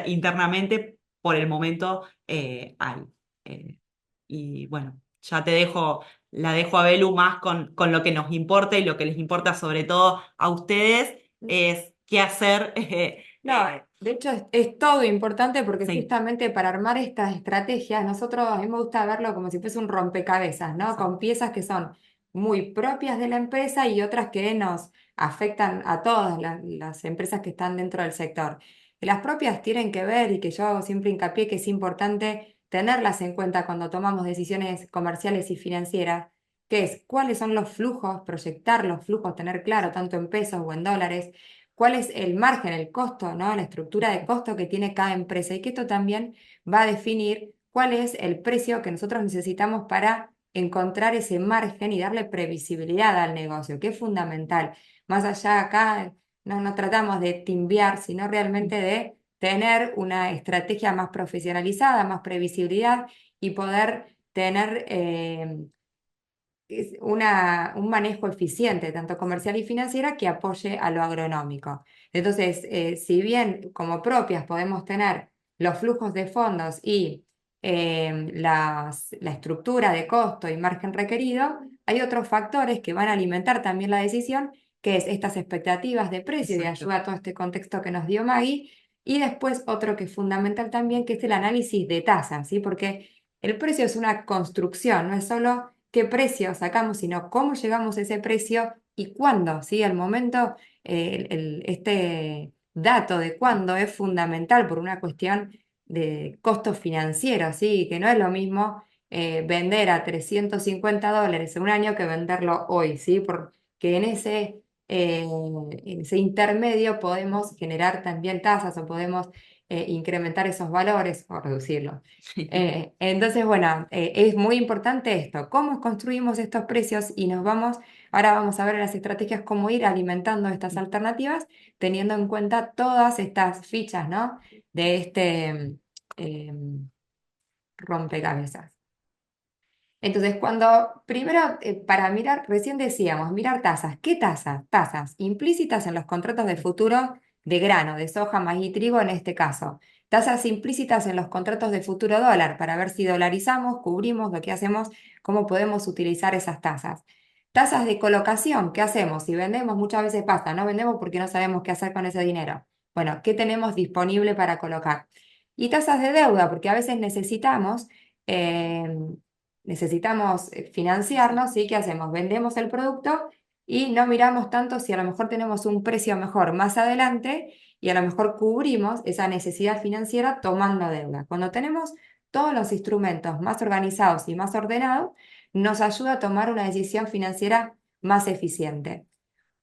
internamente por el momento hay. Eh, y bueno, ya la dejo a Belu más con lo que nos importa y lo que les importa sobre todo a ustedes es qué hacer. No, de hecho es todo importante porque Sí, justamente para armar estas estrategias, nosotros a mí me gusta verlo como si fuese un rompecabezas, ¿no? exacto. Con piezas que son muy propias de la empresa y otras que nos afectan a todas las empresas que están dentro del sector. Y las propias tienen que ver, y que yo hago siempre hincapié que es importante tenerlas en cuenta cuando tomamos decisiones comerciales y financieras, que es cuáles son los flujos, proyectar los flujos, tener claro, tanto en pesos o en dólares cuál es el margen, el costo, ¿no? La estructura de costo que tiene cada empresa y que esto también va a definir cuál es el precio que nosotros necesitamos para encontrar ese margen y darle previsibilidad al negocio, que es fundamental. Más allá acá no tratamos de timbiar, sino realmente de tener una estrategia más profesionalizada, más previsibilidad y poder tener un manejo eficiente, tanto comercial y financiera, que apoye a lo agronómico. Entonces, si bien como propias podemos tener los flujos de fondos y la estructura de costo y margen requerido, hay otros factores que van a alimentar también la decisión, que es estas expectativas de precio y Exacto. ayuda a todo este contexto que nos dio Maggie. Y después otro que es fundamental también, que es el análisis de tasas, ¿sí? Porque el precio es una construcción, no es solo qué precio sacamos, sino cómo llegamos a ese precio y cuándo, ¿sí? El momento, este dato de cuándo es fundamental por una cuestión de costo financiero, ¿sí? Que no es lo mismo vender a $350 en un año que venderlo hoy, ¿sí? Porque en ese intermedio podemos generar también tasas o podemos incrementar esos valores o reducirlos. Entonces, bueno, es muy importante esto, cómo construimos estos precios y ahora vamos a ver en las estrategias cómo ir alimentando estas alternativas, teniendo en cuenta todas estas fichas, ¿no? De este eh, rompecabezas. Entonces, primero, para mirar, recién decíamos, mirar tasas. ¿Qué tasas? Tasas implícitas en los contratos de futuro de grano, de soja, maíz y trigo en este caso. Tasas implícitas en los contratos de futuro dólar, para ver si dolarizamos, cubrimos, lo que hacemos, cómo podemos utilizar esas tasas. Tasas de colocación, ¿qué hacemos? Si vendemos, muchas veces pasa, no vendemos porque no sabemos qué hacer con ese dinero. Bueno, ¿qué tenemos disponible para colocar? Y tasas de deuda, porque a veces eh, necesitamos financiarnos, ¿sí? ¿Qué hacemos? Vendemos el producto y no miramos tanto si a lo mejor tenemos un precio mejor más adelante y a lo mejor cubrimos esa necesidad financiera tomando deuda. Cuando tenemos todos los instrumentos más organizados y más ordenados, nos ayuda a tomar una decisión financiera más eficiente.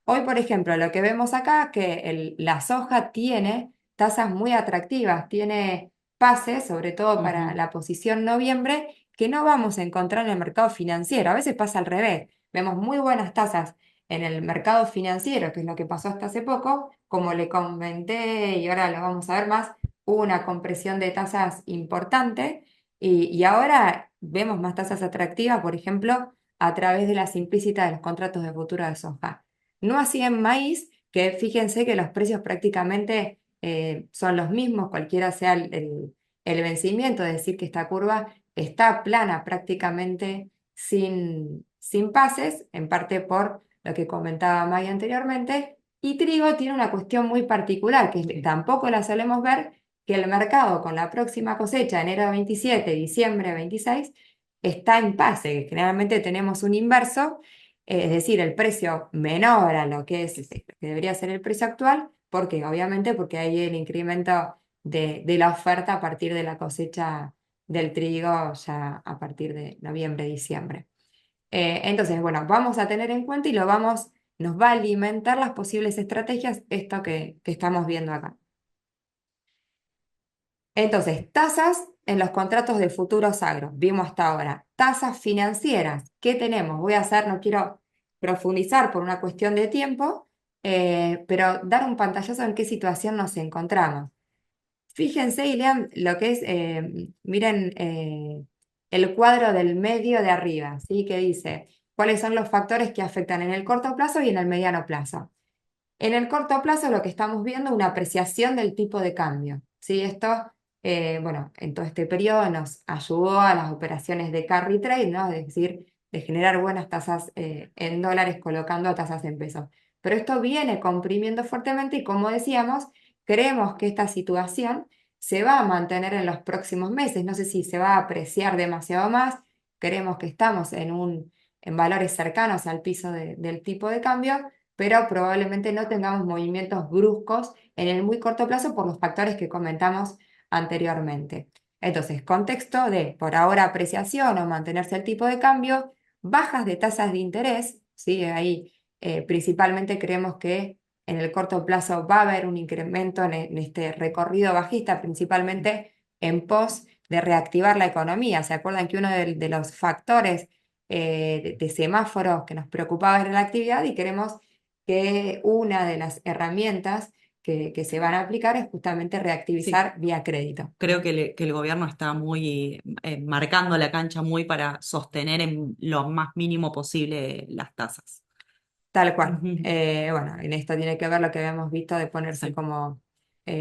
Hoy, por ejemplo, lo que vemos acá, que la soja tiene tasas muy atractivas, tiene pases, sobre todo para Ujú. la posición noviembre, que no vamos a encontrar en el mercado financiero. A veces pasa al revés. Vemos muy buenas tasas en el mercado financiero, que es lo que pasó hasta hace poco. Como le comenté, y ahora lo vamos a ver más, hubo una compresión de tasas importante y ahora vemos más tasas atractivas, por ejemplo, a través de las implícitas de los contratos de futuro de soja. No así en maíz, que fíjense que los precios prácticamente son los mismos, cualquiera sea el vencimiento, es decir, que esta curva está plana prácticamente sin pases, en parte por lo que comentaba Maggie anteriormente, y trigo tiene una cuestión muy particular, que Sí. tampoco la solemos ver, que el mercado con la próxima cosecha, enero 27, diciembre 26, está en pase, generalmente tenemos un inverso, es decir, el precio menor a lo que que debería ser el precio actual, porque obviamente porque hay el incremento de la oferta a partir de la cosecha del trigo ya a partir de noviembre, diciembre. Entonces, bueno, vamos a tener en cuenta y nos va a alimentar las posibles estrategias, esto que estamos viendo acá. Entonces, tasas en los contratos de futuros agro, vimos hasta ahora. Tasas financieras, ¿qué tenemos? No quiero profundizar por una cuestión de tiempo, pero dar un pantallazo en qué situación nos encontramos. Fíjense y lean lo que miren el cuadro del medio de arriba, ¿sí? Que dice, cuáles son los factores que afectan en el corto plazo y en el mediano plazo. En el corto plazo lo que estamos viendo es una apreciación del tipo de cambio, ¿sí? Esto, bueno, en todo este periodo nos ayudó a las operaciones de carry trade, ¿no? Es decir, de generar buenas tasas en dólares colocando tasas en pesos. Pero esto viene comprimiendo fuertemente y como decíamos, creemos que esta situación se va a mantener en los próximos meses. No sé si se va a apreciar demasiado más. Creemos que estamos en valores cercanos al piso del tipo de cambio, pero probablemente no tengamos movimientos bruscos en el muy corto plazo por los factores que comentamos anteriormente. Entonces, contexto de por ahora apreciación o mantenerse el tipo de cambio, bajas de tasas de interés, ¿sí? Ahí principalmente creemos que en el corto plazo va a haber un incremento en este recorrido bajista, principalmente en pos de reactivar la economía. ¿Se acuerdan que uno de los factores de semáforos que nos preocupaba era la actividad y queremos que una de las herramientas que se van a aplicar es justamente Sí, reactivizar vía crédito? creo que el gobierno está muy marcando la cancha muy para sostener en lo más mínimo posible las tasas. Tal cual. Ujú. Bueno, en esto tiene que ver lo que habíamos visto de ponerse Sí, como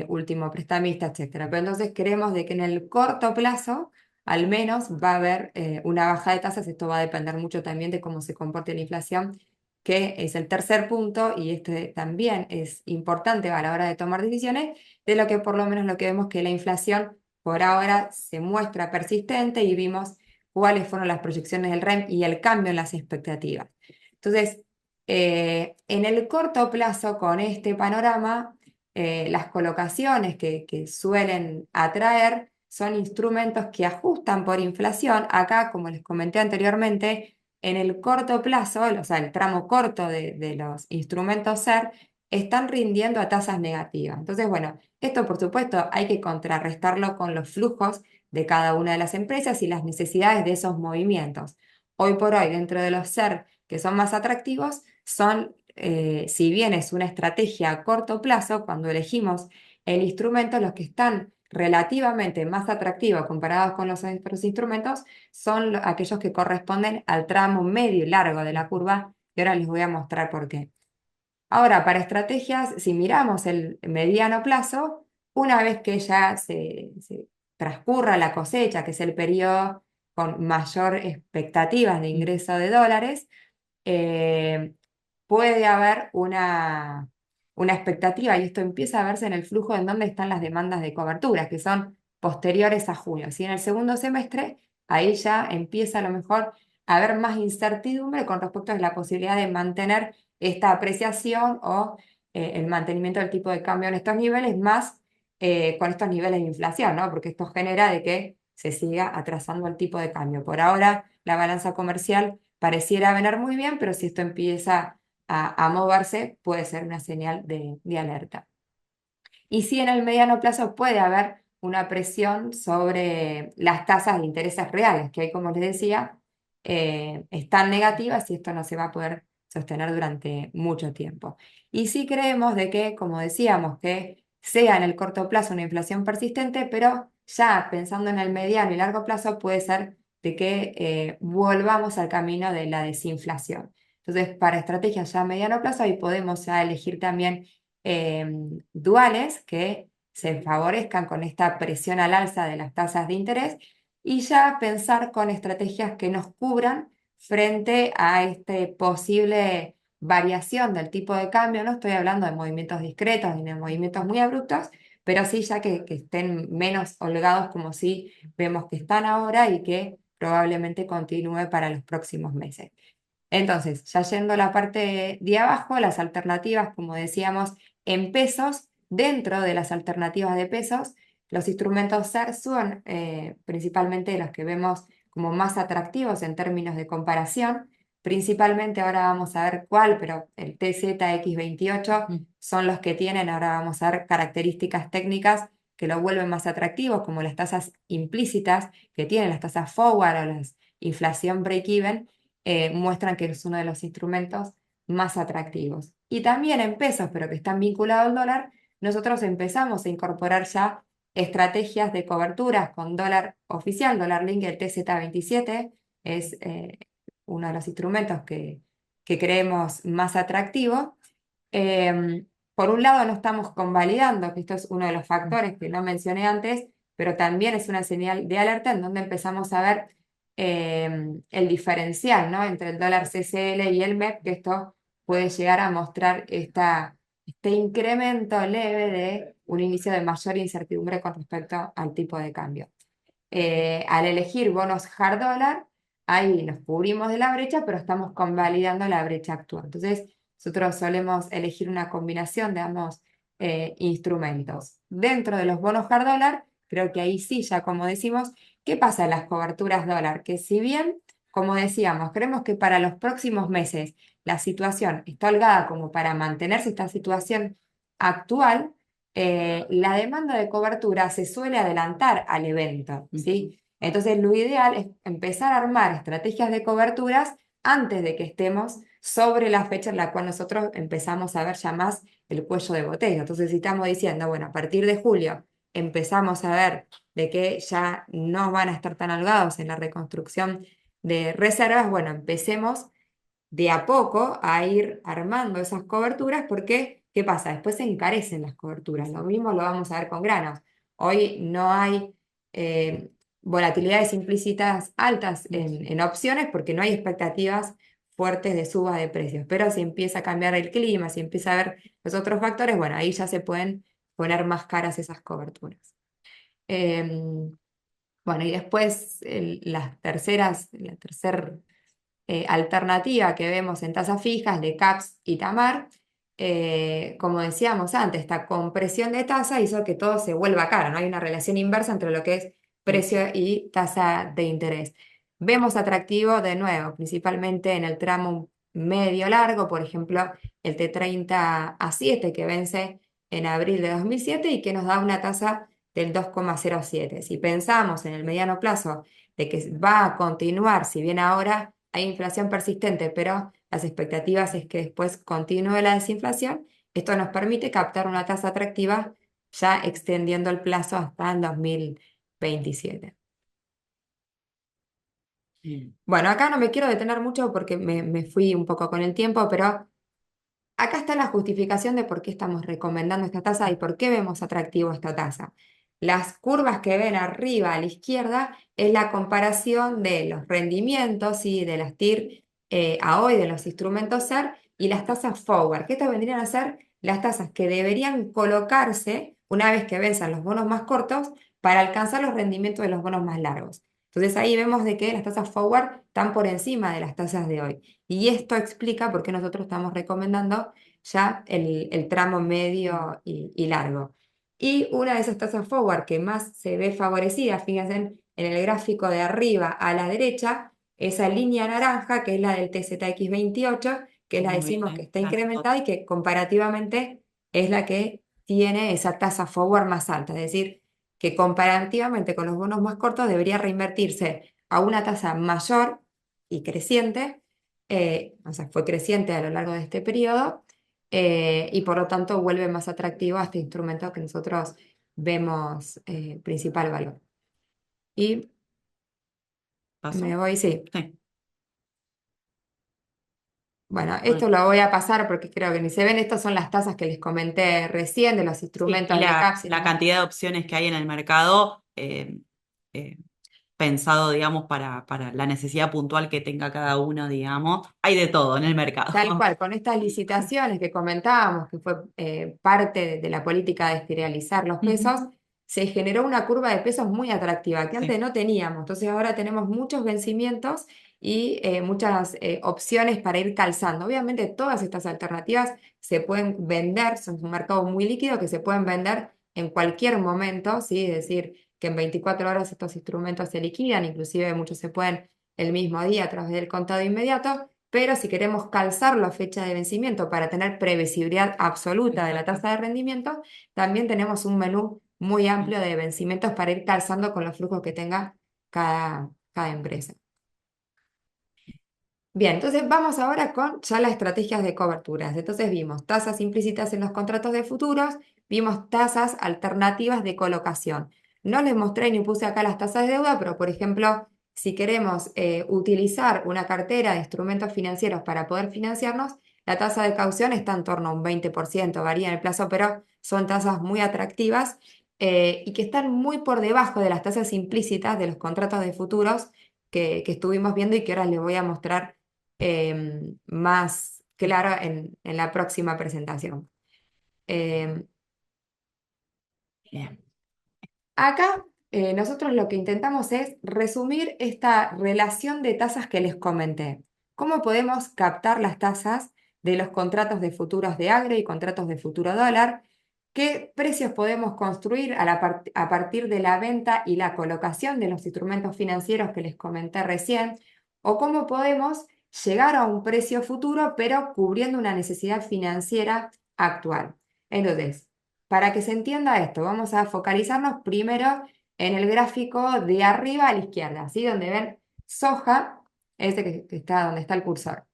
último prestamista, etcétera. Pero entonces creemos de que en el corto plazo, al menos, va a haber una baja de tasas. Esto va a depender mucho también de cómo se comporte la inflación, que es el tercer punto, y este también es importante a la hora de tomar decisiones, de lo que por lo menos lo que vemos que la inflación por ahora se muestra persistente y vimos cuáles fueron las proyecciones del REM y el cambio en las expectativas. Entonces, en el corto plazo, con este panorama, las colocaciones que suelen atraer son instrumentos que ajustan por inflación. Acá, como les comenté anteriormente, en el corto plazo, o sea, el tramo corto de los instrumentos SER, están rindiendo a tasas negativas. Entonces, bueno, esto por supuesto hay que contrarrestarlo con los flujos de cada una de las empresas y las necesidades de esos movimientos. Hoy por hoy, dentro de los SER que son más atractivos, son, si bien es una estrategia a corto plazo, cuando elegimos el instrumento, los que están relativamente más atractivos comparados con los otros instrumentos son aquellos que corresponden al tramo medio y largo de la curva, y ahora les voy a mostrar por qué. Ahora, para estrategias, si miramos el mediano plazo, una vez que ya se transcurra la cosecha, que es el periodo con mayor expectativas de ingreso de dólares, eh, puede haber una expectativa, y esto empieza a verse en el flujo en dónde están las demandas de cobertura, que son posteriores a junio. Si en el segundo semestre, ahí ya empieza a lo mejor a haber más incertidumbre con respecto a la posibilidad de mantener esta apreciación o el mantenimiento del tipo de cambio en estos niveles, más con estos niveles de inflación, ¿no? Porque esto genera de que se siga atrasando el tipo de cambio. Por ahora, la balanza comercial pareciera venir muy bien, pero si esto empieza a moverse, puede ser una señal de alerta. Y sí, en el mediano plazo puede haber una presión sobre las tasas de intereses reales, que hoy, como les decía, están negativas y esto no se va a poder sostener durante mucho tiempo. Y sí creemos de que, como decíamos, que sea en el corto plazo una inflación persistente, pero ya pensando en el mediano y largo plazo puede ser de que volvamos al camino de la desinflación. Entonces, para estrategias ya a mediano plazo, ahí podemos ya elegir también duales que se favorezcan con esta presión al alza de las tasas de interés y ya pensar con estrategias que nos cubran frente a este posible variación del tipo de cambio. No estoy hablando de movimientos discretos ni de movimientos muy abruptos, pero sí ya que estén menos holgados como si vemos que están ahora y que probablemente continúe para los próximos meses. Entonces, ya yendo a la parte de abajo, las alternativas, como decíamos, en pesos, dentro de las alternativas de pesos, los instrumentos SER son principalmente los que vemos como más atractivos en términos de comparación. Principalmente ahora vamos a ver cuál, pero el TZX28 Mm. son los que tienen, ahora vamos a ver características técnicas que lo vuelven más atractivos, como las tasas implícitas que tienen, las tasas forward o las inflación break-even, muestran que es uno de los instrumentos más atractivos. Y también en pesos, pero que están vinculados al dólar, nosotros empezamos a incorporar ya estrategias de coberturas con dólar oficial, dólar link, el TZ27, es uno de los instrumentos que creemos más atractivo. Por un lado, no estamos convalidando, que esto es uno de los factores que no mencioné antes, pero también es una señal de alerta en donde empezamos a ver el diferencial, ¿no? Entre el dólar CCL y el MEP, que esto puede llegar a mostrar este incremento leve de un inicio de mayor incertidumbre con respecto al tipo de cambio. Al elegir bonos hard dólar, ahí nos cubrimos de la brecha, pero estamos convalidando la brecha actual. Entonces, nosotros solemos elegir una combinación de ambos instrumentos. Dentro de los bonos hard dólar, creo que ahí sí, ya como decimos, ¿qué pasa en las coberturas dólar? Que si bien, como decíamos, creemos que para los próximos meses la situación está holgada como para mantenerse esta situación actual, la demanda de cobertura se suele adelantar al evento, Ujú. ¿sí? Entonces, lo ideal es empezar a armar estrategias de coberturas antes de que estemos sobre la fecha en la cual nosotros empezamos a ver ya más el cuello de botella. Entonces, si estamos diciendo, bueno, a partir de julio empezamos a ver de que ya no van a estar tan holgados en la reconstrucción de reservas, bueno, empecemos de a poco a ir armando esas coberturas porque, ¿qué pasa? Después se encarecen las coberturas. Lo mismo lo vamos a ver con granos. Hoy no hay volatilidades implícitas altas en opciones porque no hay expectativas fuertes de suba de precios. Pero si empieza a cambiar el clima, si empieza a haber los otros factores, bueno, ahí ya se pueden poner más caras esas coberturas. Bueno, y después la tercera alternativa que vemos en tasas fijas de CAPS y TAMAR, como decíamos antes, esta compresión de tasa hizo que todo se vuelva caro, ¿no? Hay una relación inversa entre lo que es precio y tasa de interés. Vemos atractivo de nuevo, principalmente en el tramo medio largo, por ejemplo, el T30 a 7 que vence en abril de 2007 y que nos da una tasa del 2,07. Si pensamos en el mediano plazo de que va a continuar, si bien ahora hay inflación persistente, pero las expectativas es que después continúe la desinflación, esto nos permite captar una tasa atractiva ya extendiendo el plazo hasta el 2027. Bien. Bueno, acá no me quiero detener mucho porque me fui un poco con el tiempo, pero acá está la justificación de por qué estamos recomendando esta tasa y por qué vemos atractivo esta tasa. Las curvas que ven arriba a la izquierda es la comparación de los rendimientos y de las TIR a hoy de los instrumentos SER y las tasas forward, que estas vendrían a ser las tasas que deberían colocarse una vez que venzan los bonos más cortos para alcanzar los rendimientos de los bonos más largos. Entonces ahí vemos de que las tasas forward están por encima de las tasas de hoy. Y esto explica por qué nosotros estamos recomendando ya el tramo medio y largo. Y una de esas tasas forward que más se ve favorecida, fíjense en el gráfico de arriba a la derecha, esa línea naranja que es la del TZX28, que la Muy decimos que bien, está gracias. incrementada y que comparativamente es la que tiene esa tasa forward más alta, es decir, que comparativamente con los bonos más cortos debería reinvertirse a una tasa mayor y creciente, o sea, fue creciente a lo largo de este periodo, y por lo tanto vuelve más atractivo a este instrumento que nosotros vemos principal valor. Y me ¿Paso? voy, sí. Sí. Bueno, esto Bueno. lo voy a pasar porque creo que ni se ven, estas son las tasas que les comenté recién de los Sí, y instrumentos de CAPS y la demás. cantidad de opciones que hay en el mercado, eh, pensado, digamos, para la necesidad puntual que tenga cada uno, digamos, hay de todo en el Tal mercado. cual, con estas licitaciones que comentábamos, que fue parte de la política de esterilizar los Ujú. pesos, se generó una curva de pesos muy atractiva que antes Sí, no teníamos. Entonces ahora tenemos muchos vencimientos y muchas opciones para ir calzando. Obviamente todas estas alternativas se pueden vender, son un mercado muy líquido que se pueden vender en cualquier momento, ¿sí? Es decir, que en 24 horas estos instrumentos se liquidan, inclusive muchos se pueden el mismo día a través del contado inmediato. Pero si queremos calzarlo a fecha de vencimiento para tener previsibilidad absoluta de la exacto. tasa de rendimiento, también tenemos un menú muy Sí. amplio de vencimientos para ir calzando con los flujos que tenga cada empresa. Bien, entonces vamos ahora con ya las estrategias de coberturas. Entonces vimos tasas implícitas en los contratos de futuros, vimos tasas alternativas de colocación. No les mostré ni puse acá las tasas de deuda, pero por ejemplo, si queremos utilizar una cartera de instrumentos financieros para poder financiarnos, la tasa de caución está en torno a un 20%, varía en el plazo, pero son tasas muy atractivas y que están muy por debajo de las tasas implícitas de los contratos de futuros que estuvimos viendo y que ahora les voy a mostrar más claro en la próxima presentación. Em, Bien. Acá nosotros lo que intentamos es resumir esta relación de tasas que les comenté. ¿Cómo podemos captar las tasas de los contratos de futuros de agro y contratos de futuro dólar? ¿Qué precios podemos construir a partir de la venta y la colocación de los instrumentos financieros que les comenté recién? ¿O cómo podemos llegar a un precio futuro pero cubriendo una necesidad financiera actual? Entonces, para que se entienda esto, vamos a focalizarnos primero en el gráfico de arriba a la izquierda, ¿sí? Donde ven soja, ese que está donde está el cursor.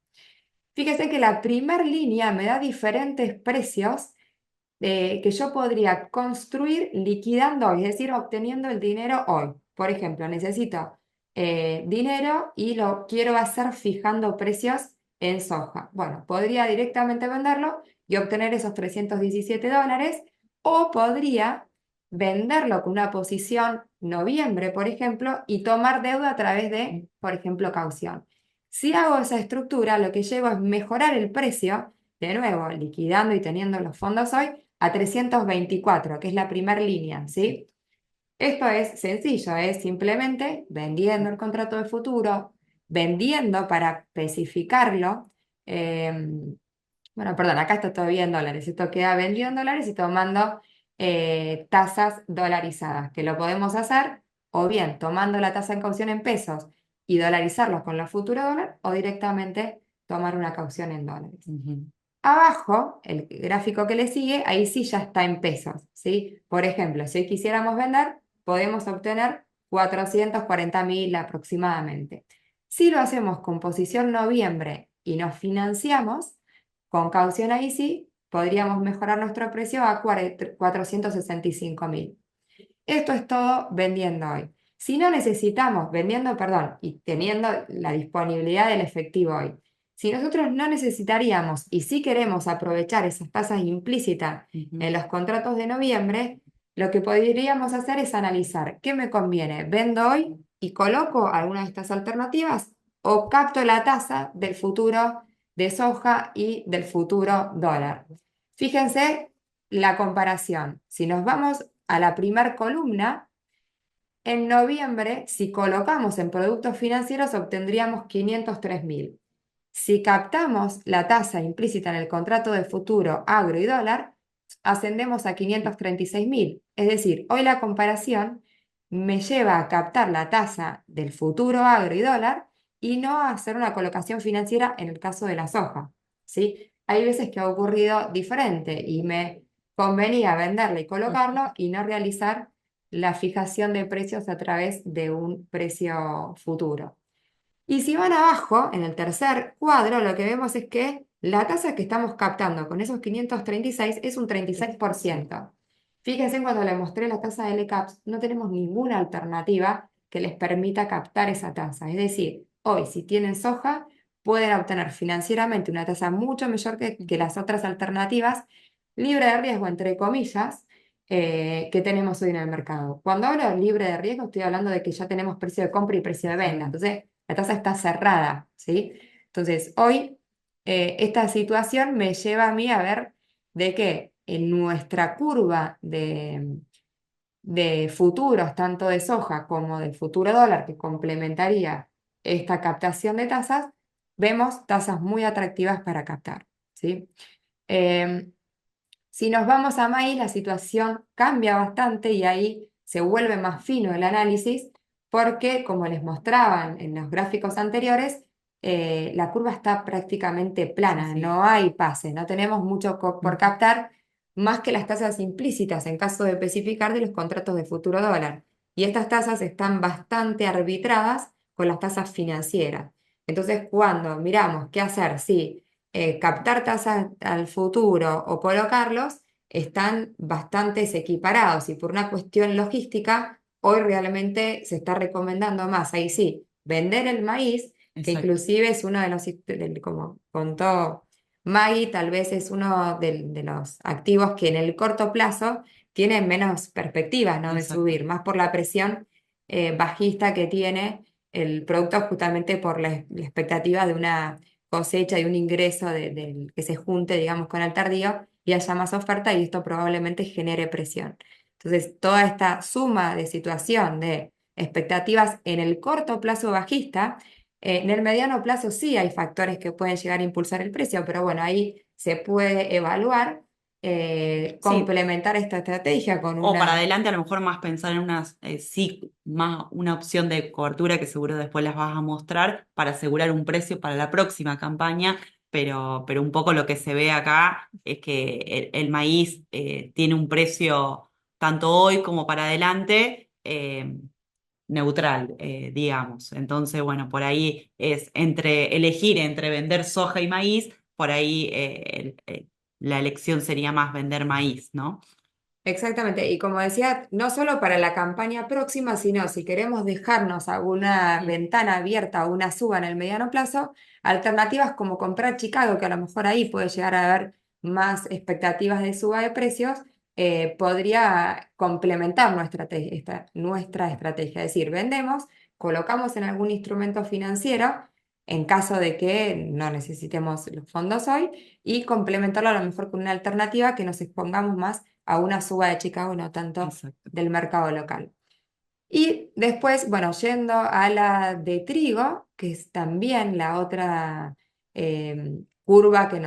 Fíjense que la primera línea me da diferentes precios que yo podría construir liquidando hoy, es decir, obteniendo el dinero hoy. Por ejemplo, necesito dinero y lo quiero hacer fijando precios en soja. Bueno, podría directamente venderlo y obtener esos $317, o podría venderlo con una posición noviembre, por ejemplo, y tomar deuda a través de, por ejemplo, caución. Si hago esa estructura, lo que llevo es mejorar el precio, de nuevo, liquidando y teniendo los fondos hoy, a 324, que es la primera línea, ¿sí? Esto es sencillo, es simplemente vendiendo el contrato de futuro, vendiendo para especificarlo. Bueno, perdón, acá está todavía en dólares. Esto queda vendido en dólares y tomando tasas dolarizadas, que lo podemos hacer o bien tomando la tasa en caución en pesos y dolarizarlos con la futura dólar, o directamente tomar una caución en dólares. Ujú. Abajo, el gráfico que le sigue, ahí sí ya está en pesos, ¿sí? Por ejemplo, si hoy quisiéramos vender, podemos obtener 440.000 aproximadamente. Si lo hacemos con posición noviembre y nos financiamos, con caución ahí sí, podríamos mejorar nuestro precio a 465.000. Esto es todo vendiendo hoy. Si no necesitamos, vendiendo, perdón, y teniendo la disponibilidad del efectivo hoy, si nosotros no necesitaríamos y si queremos aprovechar esas tasas implícitas Ujú. en los contratos de noviembre, lo que podríamos hacer es analizar qué me conviene. ¿Vendo hoy y coloco alguna de estas alternativas o capto la tasa del futuro de soja y del futuro dólar? Fíjense la comparación. Si nos vamos a la primer columna, en noviembre, si colocamos en productos financieros, obtendríamos 503.000. Si captamos la tasa implícita en el contrato de futuro agro y dólar, ascendemos a 536.000. Es decir, hoy la comparación me lleva a captar la tasa del futuro agro y dólar y no a hacer una colocación financiera en el caso de la soja, ¿sí? Hay veces que ha ocurrido diferente y me convenía venderlo y colocarlo y no realizar la fijación de precios a través de un precio futuro. Y si van abajo, en el tercer cuadro, lo que vemos es que la tasa que estamos captando con esos 536 es un 36%. Fíjense, cuando les mostré la tasa de LCAPS, no tenemos ninguna alternativa que les permita captar esa tasa. Es decir, hoy si tienen soja, pueden obtener financieramente una tasa mucho mayor que las otras alternativas, libre de riesgo, entre comillas, que tenemos hoy en el mercado. Cuando hablo de libre de riesgo, estoy hablando de que ya tenemos precio de compra y precio de venta. Entonces, la tasa está cerrada, ¿sí? Entonces, hoy esta situación me lleva a mí a ver de que en nuestra curva de futuros, tanto de soja como del futuro dólar, que complementaría esta captación de tasas, vemos tasas muy atractivas para captar, ¿sí? Em, si nos vamos a maíz, la situación cambia bastante y ahí se vuelve más fino el análisis porque, como les mostraban en los gráficos anteriores, la curva está prácticamente Sí, plana, sí. no hay pase, no tenemos mucho por captar más que las tasas implícitas en caso de especificar de los contratos de futuro dólar. Y estas tasas están bastante arbitradas con las tasas financieras. Entonces, cuando miramos qué hacer, si captar tasas al futuro o colocarlos, están bastante equiparados y por una cuestión logística, hoy realmente se está recomendando más, ahí sí, vender el maíz, que exacto, inclusive es uno de los, como contó Maggie, tal vez es uno de los activos que en el corto plazo tienen menos perspectivas, ¿no? De exacto, subir, más por la presión bajista que tiene el producto justamente por la expectativa de una cosecha y un ingreso que se junte, digamos, con el tardío y haya más oferta y esto probablemente genere presión. Entonces, toda esta suma de situación de expectativas en el corto plazo bajista, en el mediano plazo sí hay factores que pueden llegar a impulsar el precio, pero bueno, ahí se puede evaluar, sí. complementar esta estrategia con O para una. adelante a lo mejor más pensar en unas, sí, más una opción de cobertura que seguro después las vas a mostrar para asegurar un precio para la próxima campaña, pero un poco lo que se ve acá es que el maíz tiene un precio tanto hoy como para adelante neutral, digamos. Entonces, bueno, por ahí es entre elegir entre vender soja y maíz, por ahí la elección sería más vender maíz, ¿no? Exactamente, y como decía, no solo para la campaña próxima, sino si queremos dejarnos alguna Mm. ventana abierta o una suba en el mediano plazo, alternativas como comprar Chicago, que a lo mejor ahí puede llegar a haber más expectativas de suba de precios, podría complementar nuestra estrategia. Es decir, vendemos, colocamos en algún instrumento financiero en caso de que no necesitemos los fondos hoy y complementarlo a lo mejor con una alternativa que nos expongamos más a una suba de Chicago, no tanto Exacto. del mercado local. Y después, bueno, yendo a la de trigo, que es también la otra curva que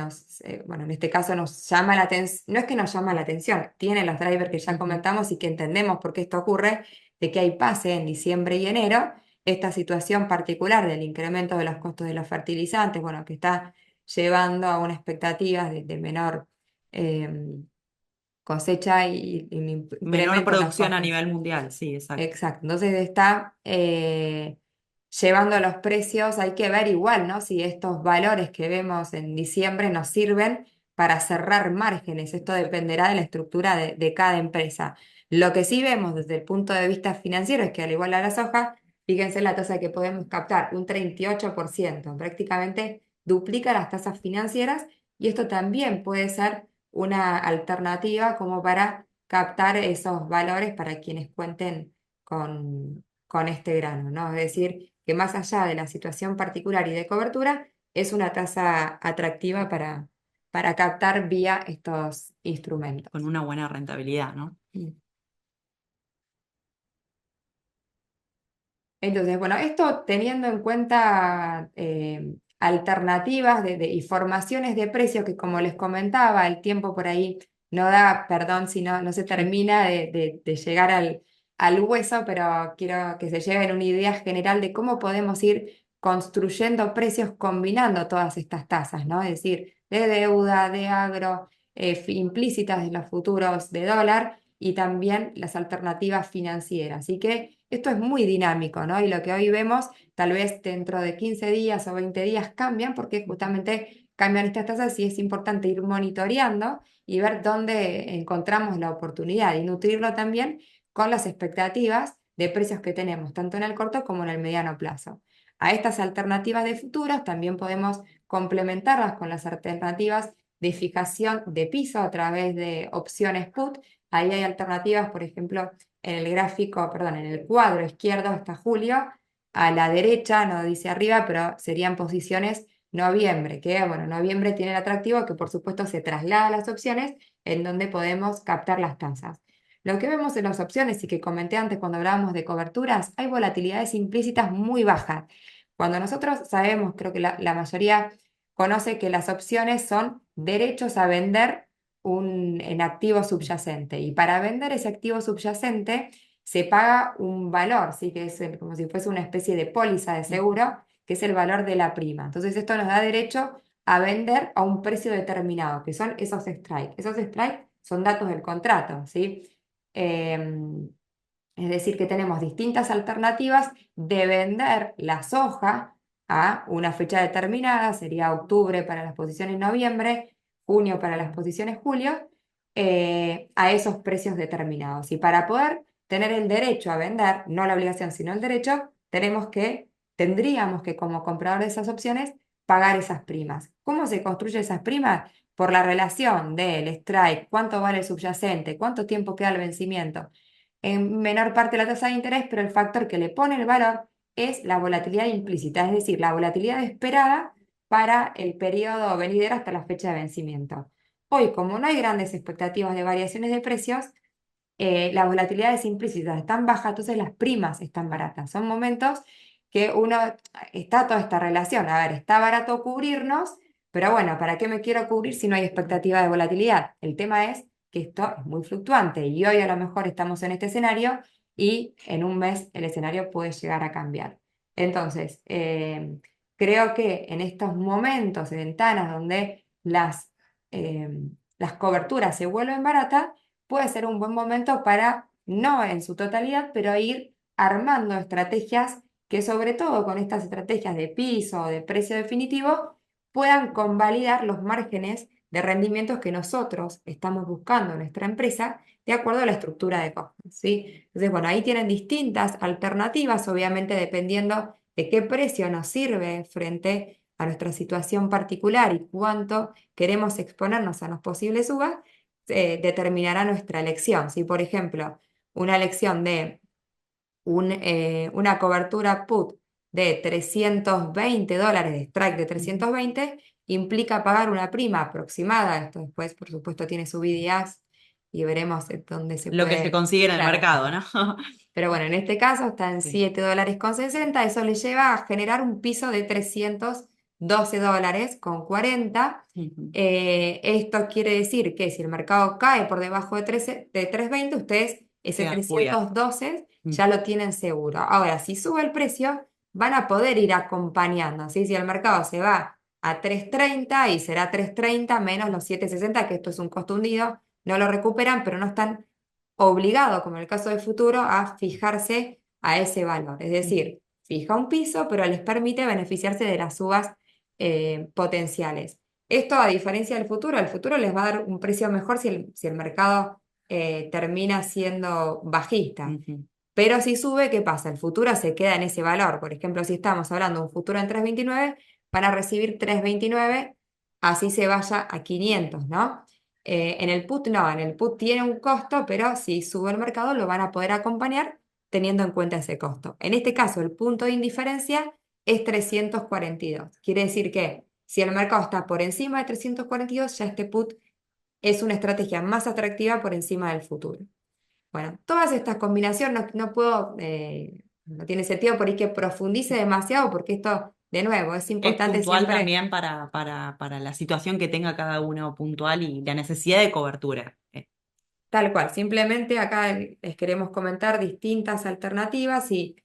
bueno, en este caso nos llama la atención, no es que nos llama la atención, tiene los drivers que ya Ujú. comentamos y que entendemos por qué esto ocurre, de que hay pase en diciembre y enero, esta situación particular del incremento de los costos de los fertilizantes, bueno, que está llevando a una expectativa de menor em, cosecha y un Menor incremento en los producción a costos. nivel mundial, sí, exacto. Exacto. Entonces está llevando los precios, hay que ver igual, ¿no? Si estos valores que vemos en diciembre nos sirven para cerrar márgenes. Esto dependerá de la estructura de cada empresa. Lo que sí vemos desde el punto de vista financiero es que al igual a la soja, fíjense la tasa que podemos captar, un 38%, prácticamente duplica las tasas financieras y esto también puede ser una alternativa como para captar esos valores para quienes cuenten con este grano, ¿no? Es decir, que más allá de la situación particular y de cobertura, es una tasa atractiva para captar vía estos instrumentos. Con una buena rentabilidad, ¿no? Mm. Entonces, bueno, esto teniendo en cuenta alternativas y formaciones de precios que, como les comentaba, el tiempo por ahí no da, perdón, si no se Sí. termina de llegar al hueso, pero quiero que se lleven una idea general de cómo podemos ir construyendo precios combinando todas estas tasas, ¿no? Es decir, de deuda, de agro, implícitas de los futuros de dólar y también las alternativas financieras. Así que esto es muy dinámico, ¿no? Y lo que hoy vemos, tal vez dentro de 15 días o 20 días cambian porque justamente cambian estas tasas y es importante ir monitoreando y ver dónde encontramos la oportunidad y nutrirlo también con las expectativas de precios que tenemos, tanto en el corto como en el mediano plazo. A estas alternativas de futuros también podemos complementarlas con las alternativas de fijación de piso a través de opciones put. Ahí hay alternativas, por ejemplo, en el gráfico, perdón, en el cuadro izquierdo está julio, a la derecha, no dice arriba, pero serían posiciones noviembre, que bueno, noviembre tiene el atractivo que por supuesto se traslada a las opciones en donde podemos captar las tasas. Lo que vemos en las opciones y que comenté antes cuando hablábamos de coberturas, hay volatilidades implícitas muy bajas. Cuando nosotros sabemos, creo que la mayoría conoce que las opciones son derechos a vender en activo subyacente. Y para vender ese activo subyacente se paga un valor, ¿sí? Que es como si fuese una especie de póliza de Ujú. seguro, que es el valor de la prima. Entonces esto nos da derecho a vender a un precio determinado, que son esos strikes. Esos strikes son datos del contrato, ¿sí? Es decir, que tenemos distintas alternativas de vender la soja a una fecha determinada, sería octubre para las posiciones noviembre, junio para las posiciones julio, a esos precios determinados. Y para poder tener el derecho a vender, no la obligación, sino el derecho, tenemos que tendríamos que, como comprador de esas opciones, pagar esas primas. ¿Cómo se construyen esas primas? Por la relación del strike, cuánto vale el subyacente, cuánto tiempo queda el vencimiento. En menor parte la tasa de interés, pero el factor que le pone el valor es la volatilidad implícita, es decir, la volatilidad esperada para el periodo venidero hasta la fecha de vencimiento. Hoy, como no hay grandes expectativas de variaciones de precios, la volatilidad es implícita, es tan baja, entonces las primas están baratas. Son momentos que uno está toda esta relación. A ver, está barato cubrirnos, pero bueno, ¿para qué me quiero cubrir si no hay expectativa de volatilidad? El tema es que esto es muy fluctuante y hoy a lo mejor estamos en este escenario y en un mes el escenario puede llegar a cambiar. Entonces, creo que en estos momentos, ventanas donde eh, las coberturas se vuelven baratas, puede ser un buen momento para, no en su totalidad, pero ir armando estrategias que sobre todo con estas estrategias de piso o de precio definitivo puedan convalidar los márgenes de rendimientos que nosotros estamos buscando en nuestra empresa de acuerdo a la estructura de costos, ¿sí? Entonces, bueno, ahí tienen distintas alternativas, obviamente dependiendo de qué precio nos sirve frente a nuestra situación particular y cuánto queremos exponernos a las posibles subas, determinará nuestra elección. Si, por ejemplo, una elección de una cobertura put de $320, de strike de Ujú. 320, implica pagar una prima aproximada. Esto después, por supuesto, tiene subidas y veremos dónde se Lo que se puede, consigue en el claro. mercado, ¿no? Pero bueno, en este caso está en Sí. $7,60, eso le lleva a generar un piso de $312,40. Ujú. Esto quiere decir que si el mercado cae por debajo de 320, ustedes ese Quedan cubiertos. 312 Mm. ya lo tienen seguro. Ahora, si sube el precio, van a poder ir acompañando, ¿sí? Si el mercado se va a 330 y será 330 menos los 760, que esto es un costo hundido, no lo recuperan, pero no están obligados, como en el caso del futuro, a fijarse a ese valor. Es Ujú. decir, fija un piso, pero les permite beneficiarse de las subas potenciales. Esto, a diferencia del futuro, el futuro les va a dar un precio mejor si el mercado termina siendo bajista. Ujú. Pero si sube, ¿qué pasa? El futuro se queda en ese valor. Por ejemplo, si estamos hablando de un futuro en 329, van a recibir 329, así se vaya a 500, ¿no? En el put no, en el put tiene un costo, pero si sube el mercado lo van a poder acompañar teniendo en cuenta ese costo. En este caso, el punto de indiferencia es 342. Quiere decir que si el mercado está por encima de 342, ya este put es una estrategia más atractiva por encima del futuro. Bueno, todas estas combinaciones no puedo, no tiene sentido por ahí que profundice demasiado porque esto, de nuevo, es Es importante puntual siempre. también para la situación que tenga cada uno puntual y la necesidad de cobertura. Tal cual, simplemente acá les queremos comentar distintas alternativas y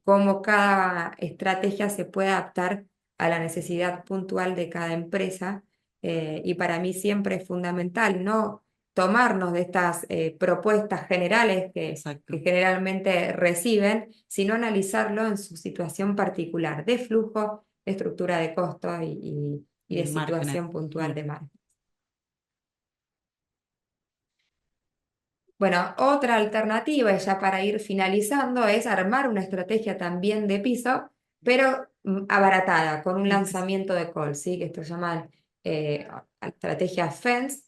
cómo cada estrategia se puede adaptar a la necesidad puntual de cada empresa. Y para mí siempre es fundamental no tomarnos de estas propuestas generales que Exacto. generalmente reciben, sino analizarlo en su situación particular de flujo, de estructura de costos y de Y márgenes. situación puntual Mm. de margen. Bueno, otra alternativa, y ya para ir finalizando, es armar una estrategia también de piso, pero abaratada, con un Ujú. lanzamiento de call, ¿sí? Que esto llaman eh, estrategia fence,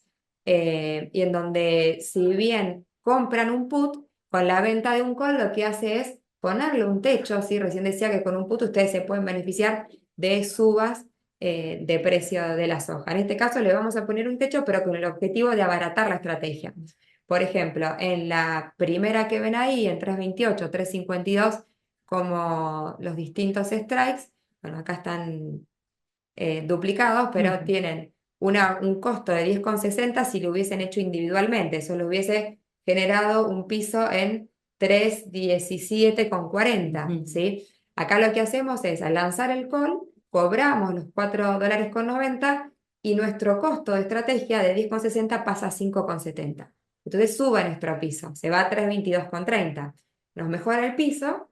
y en donde si bien compran un put, con la venta de un call lo que hace es ponerle un techo, ¿sí? Recién decía que con un put ustedes se pueden beneficiar de subas de precio de la soja. En este caso le vamos a poner un techo, pero con el objetivo de abaratar la estrategia. Por ejemplo, en la primera que ven ahí, en 328, 352, como los distintos strikes, bueno, acá están duplicados, pero Ujú. tienen un costo de 10,60 si lo hubiesen hecho individualmente. Eso lo hubiese generado un piso en 317,40, Ujú. ¿sí? Acá lo que hacemos es, al lanzar el call, cobramos los $4,90 y nuestro costo de estrategia de 10,60 pasa a 5,70. Entonces sube nuestro piso, se va a 322,30. Nos mejora el piso,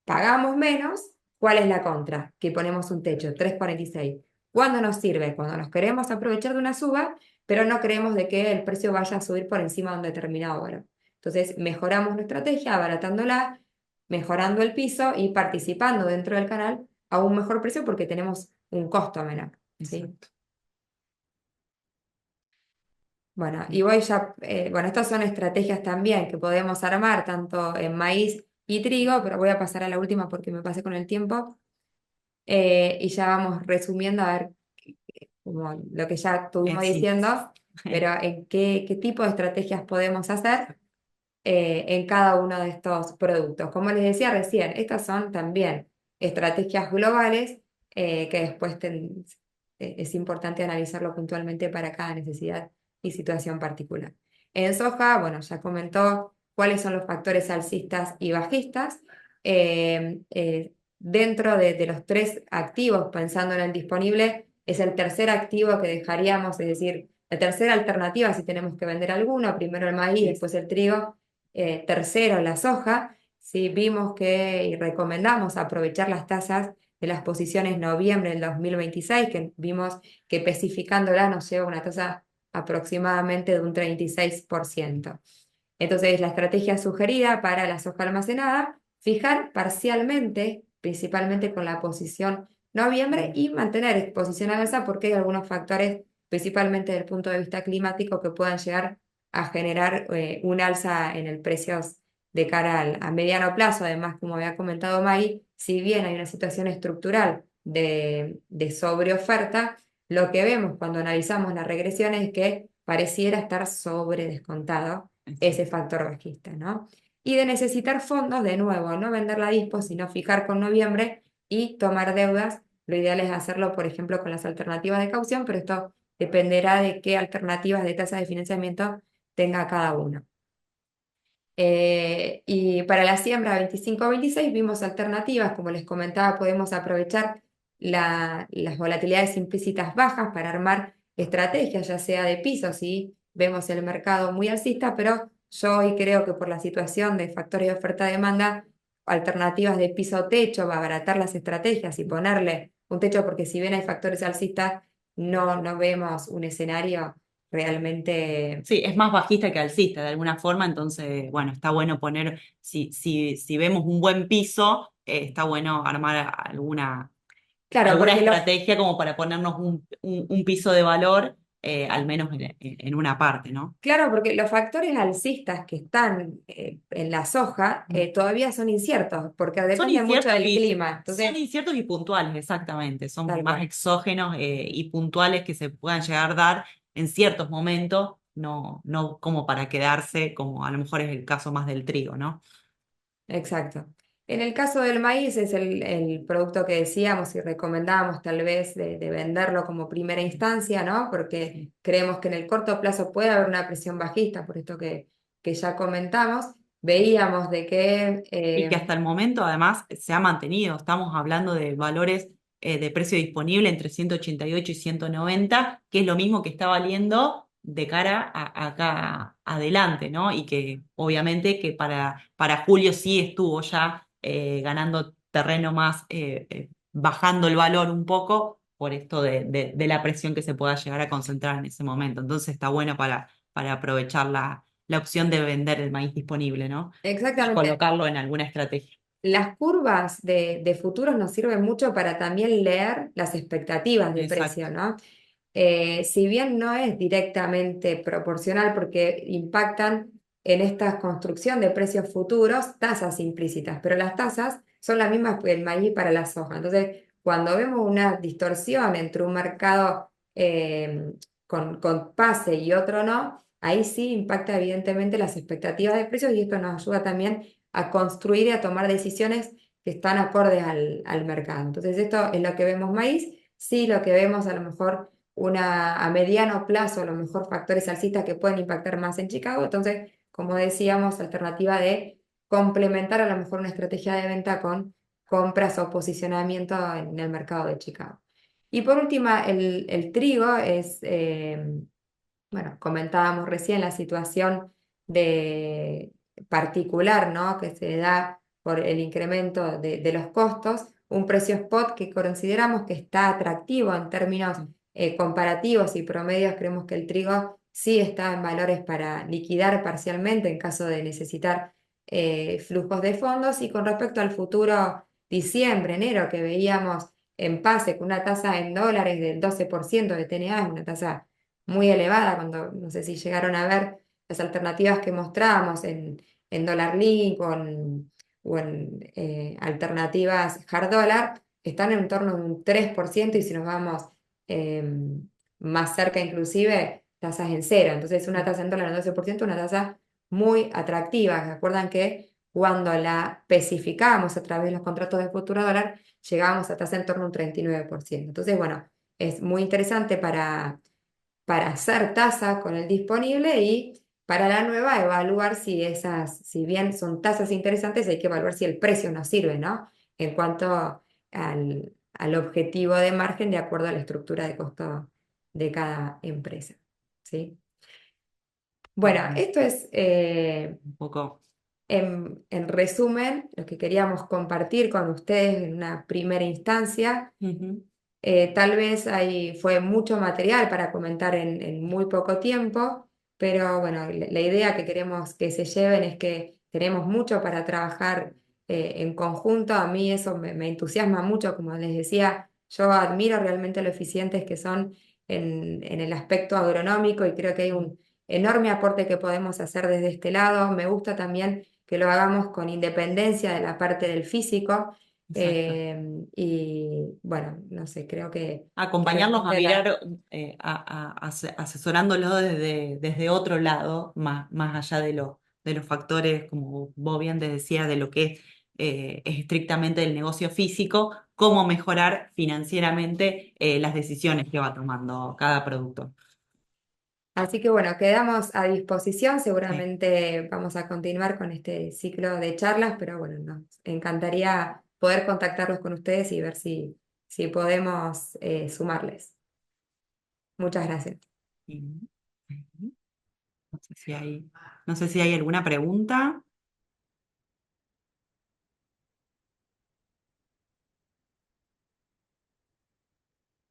pagamos menos. ¿Cuál es la contra? Que ponemos un techo, 3,46. ¿Cuándo nos sirve? Cuando nos queremos aprovechar de una suba, pero no creemos de que el precio vaya a subir por encima de un determinado valor. Entonces, mejoramos nuestra estrategia abaratándola, mejorando el piso y participando dentro del canal a un mejor precio porque tenemos un costo menor, ¿sí? Exacto. Bueno, y voy ya, bueno, estas son estrategias también que podemos armar tanto en maíz y trigo, pero voy a pasar a la última porque me pasé con el tiempo. Y ya vamos resumiendo a ver como lo que ya estuvimos Sí. diciendo, pero en qué tipo de estrategias podemos hacer en cada uno de estos productos. Como les decía recién, estas son también estrategias globales que después es importante analizarlo puntualmente para cada necesidad y situación particular. En soja, bueno, ya comentó cuáles son los factores alcistas y bajistas. Dentro de los tres activos, pensando en el disponible, es el tercer activo que dejaríamos, es decir, la tercera alternativa si tenemos que vender alguno, primero el maíz, después el trigo, tercero la soja. Sí, vimos que y recomendamos aprovechar las tasas de las posiciones noviembre del 2026, que vimos que especificándolas nos lleva una tasa aproximadamente de un 36%. Entonces, la estrategia sugerida para la soja almacenada, fijar parcialmente, principalmente con la posición noviembre, y mantener exposición a alza porque hay algunos factores, principalmente desde el punto de vista climático, que puedan llegar a generar un alza en el precios de cara a mediano plazo. Además, como había comentado Maggie, si bien hay una situación estructural de sobreoferta, lo que vemos cuando analizamos las regresiones es que pareciera estar sobre descontado ese Exacto. factor bajista, ¿no? Y de necesitar fondos, de nuevo, no vender la dispo, sino fijar con noviembre y tomar deudas. Lo ideal es hacerlo, por ejemplo, con las alternativas de caución, pero esto dependerá de qué alternativas de tasa de financiamiento tenga cada uno. Y para la siembra 25-26 vimos alternativas, como les comentaba, podemos aprovechar las volatilidades implícitas bajas para armar estrategias, ya sea de pisos, si vemos el mercado muy alcista, pero yo hoy creo que por la situación de factores de oferta-demanda, alternativas de piso-techo, va a abaratar las estrategias y ponerle un techo, porque si bien hay factores alcistas, no vemos un escenario realmente. Sí, es más bajista que alcista de alguna forma, entonces, bueno, está bueno poner, si vemos un buen piso, está bueno armar Claro, alguna porque los estrategia como para ponernos un piso de valor, al menos en una parte, ¿no? Claro, porque los factores alcistas que están en la soja todavía son inciertos, porque Son depende mucho inciertos del clima. son Entonces, inciertos y puntuales, exactamente. Son tal más cual. exógenos, y puntuales que se puedan llegar a dar en ciertos momentos, no como para quedarse, como a lo mejor es el caso más del trigo, ¿no? Exacto. En el caso del maíz es el producto que decíamos y recomendábamos tal vez de venderlo como primera instancia, ¿no? Porque creemos que en el corto plazo puede haber una presión bajista, por esto que ya comentamos. Veíamos de que Y que hasta el momento además se ha mantenido. Estamos hablando de valores, de precio disponible entre 188 y 190, que es lo mismo que está valiendo de cara a acá adelante, ¿no? Y que obviamente que para julio sí estuvo ya ganando terreno más, bajando el valor un poco por esto de la presión que se pueda llegar a concentrar en ese momento. Entonces está bueno para aprovechar la opción de vender el maíz disponible, ¿no? Y exactamente. colocarlo en alguna estrategia. Las curvas de futuros nos sirven mucho para también leer las expectativas de Exacto. precio, ¿no? Si bien no es directamente proporcional porque impactan en esta construcción de precios futuros tasas implícitas, pero las tasas son las mismas que el maíz para la soja. Entonces, cuando vemos una distorsión entre un mercado con pase y otro no, ahí sí impacta evidentemente las expectativas de precios y esto nos ayuda también a construir y a tomar decisiones que están acordes al mercado. Entonces, esto es lo que vemos maíz. Sí, lo que vemos a lo mejor a mediano plazo, a lo mejor factores alcistas que pueden impactar más en Chicago. Entonces, como decíamos, alternativa de complementar a lo mejor una estrategia de venta con compras o posicionamiento en el mercado de Chicago. Y por último, el trigo es, bueno, comentábamos recién la situación de particular, ¿no? Que se da por el incremento de los costos, un precio spot que consideramos que está atractivo en términos comparativos y promedios. Creemos que el trigo sí está en valores para liquidar parcialmente en caso de necesitar flujos de fondos. Y con respecto al futuro diciembre, enero, que veíamos en PASE con una tasa en dólares del 12% de TNA, es una tasa muy elevada, cuando no sé si llegaron a ver las alternativas que mostrábamos en Dollar Link o en alternativas hard dollar, están en torno a un 3%, y si nos vamos eh, más cerca inclusive, tasas en cero. Entonces una tasa en dólar en 12%, una tasa muy atractiva. ¿Se acuerdan que cuando la especificábamos a través de los contratos de futuro dólar, llegábamos a tasa en torno a un 39%? Entonces, bueno, es muy interesante para hacer tasa con el disponible, y para la nueva evaluar si esas, si bien son tasas interesantes, hay que evaluar si el precio nos sirve, ¿no? En cuanto al objetivo de margen de acuerdo a la estructura de costo de cada empresa, ¿sí? Bueno, Bien, esto es un poco. en resumen lo que queríamos compartir con ustedes en una primera instancia. Ujú. Tal vez ahí fue mucho material para comentar en muy poco tiempo, pero bueno, la idea que queremos que se lleven es que tenemos mucho para trabajar en conjunto. A mí eso me entusiasma mucho, como les decía, yo admiro realmente lo eficientes que son en el aspecto agronómico, y creo que hay un enorme aporte que podemos hacer desde este lado. Me gusta también que lo hagamos con independencia de la parte del físico. Exacto. Y bueno, no sé, creo que Acompañarlos a realmente mirar, asesorándolo desde otro lado, más allá de los factores, como vos bien te decías, de lo que es estrictamente el negocio físico, cómo mejorar financieramente las decisiones que va tomando cada producto. Así que bueno, quedamos a disposición. Sí. Seguramente vamos a continuar con este ciclo de charlas, pero bueno, nos encantaría poder contactarlos con ustedes y ver si podemos sumarles. Muchas gracias. Ujú. Ujú. No sé si hay alguna pregunta.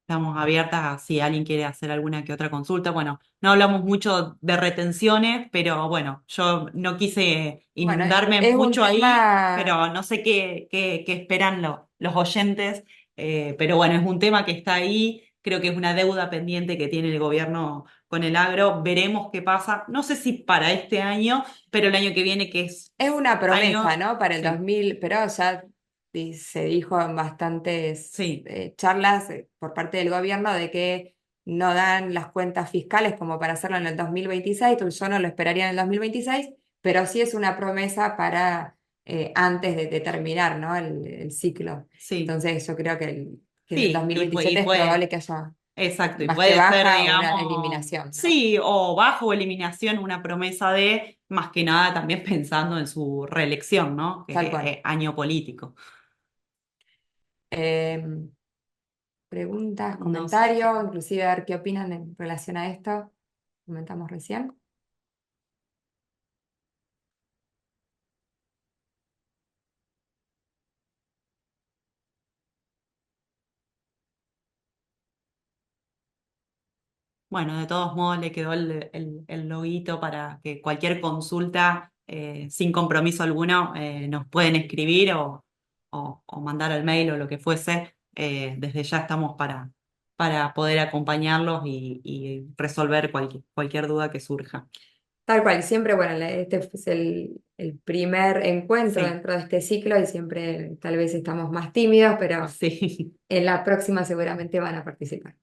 Estamos abiertas a si alguien quiere hacer alguna que otra consulta. Bueno, no hablamos mucho de retenciones, pero bueno, yo no quise Bueno, inundarme es un mucho ahí, tema. pero no sé qué esperan los oyentes. Pero bueno, es un tema que está ahí. Creo que es una deuda pendiente que tiene el gobierno con el agro. Veremos qué pasa. No sé si para este año, pero el año que viene, que es Es una promesa, año. ¿no? Para el Sí, 2000, pero ya se dijo en bastantes sí, charlas por parte del gobierno de que no dan las cuentas fiscales como para hacerlo en el 2026. Entonces yo no lo esperaría en el 2026, pero sí es una promesa para antes de terminar, ¿no? El ciclo. sí, Entonces yo creo que en el sí. Y, pu- y 2027 es puede. probable que haya, Exacto, y más que puede ser, baja, una digamos, eliminación, ¿no? sí, o bajo eliminación, una promesa de, más que nada también pensando en su reelección, ¿no? Tal Que cual. es año político. Em, Preguntas, No sé. comentarios, inclusive a ver qué opinan en relación a esto. Comentamos recién. Bueno, de todos modos le quedó el loguito para que cualquier consulta, sin compromiso alguno, nos pueden escribir o mandar al mail o lo que fuese. Desde ya estamos para poder acompañarlos y resolver cualquier duda que surja. Tal cual, siempre, bueno, este es el primer encuentro Sí, dentro de este ciclo, y siempre tal vez estamos más tímidos, pero sí. en la próxima seguramente van a participar.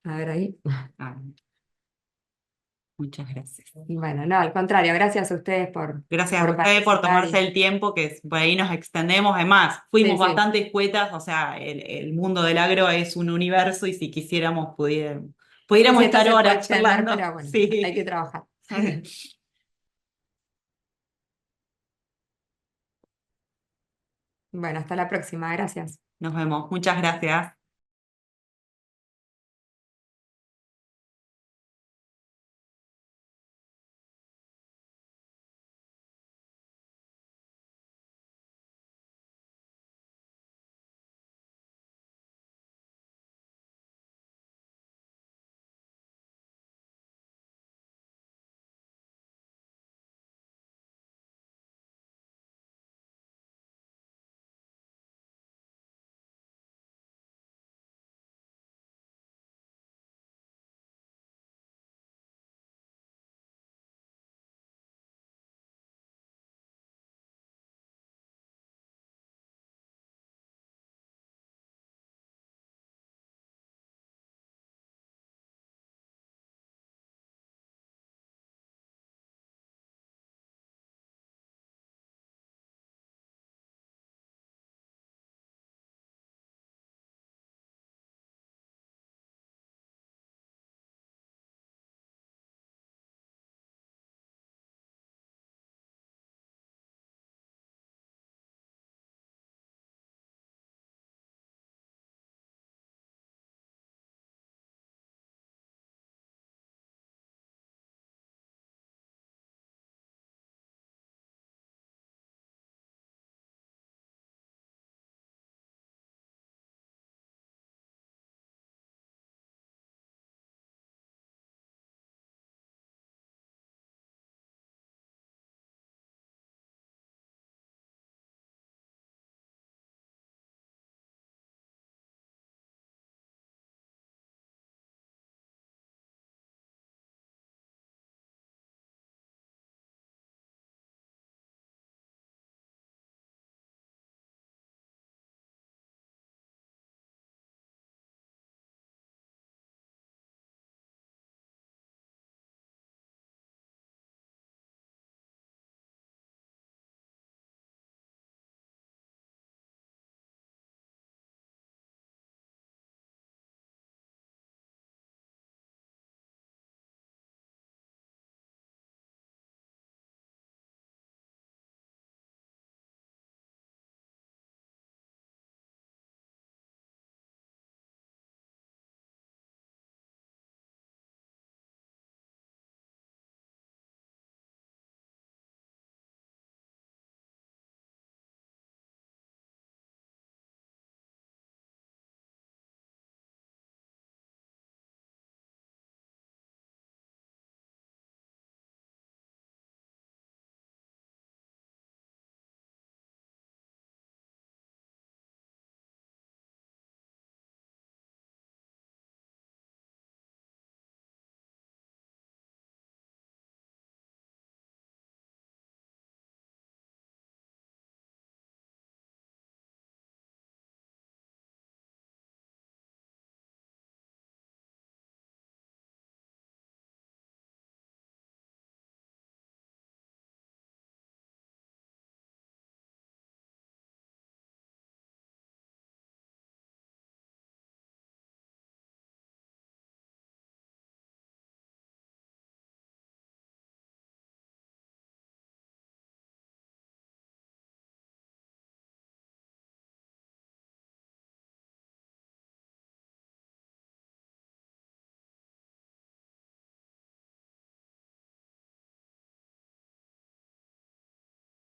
A ver ahí. Ah, muchas gracias. Bueno, no, al contrario, gracias a ustedes Gracias a por ustedes por participar. tomarse el tiempo, que por ahí nos extendemos. Además, Sí, fuimos sí. bastante escuetas, o sea, el mundo del agro es un universo y si quisiéramos Sí, pudiéramos sí, esto estar se puede horas extender, charlando. pero bueno, hay que Sí. trabajar. Bueno, hasta la próxima, gracias. Nos vemos. Muchas gracias.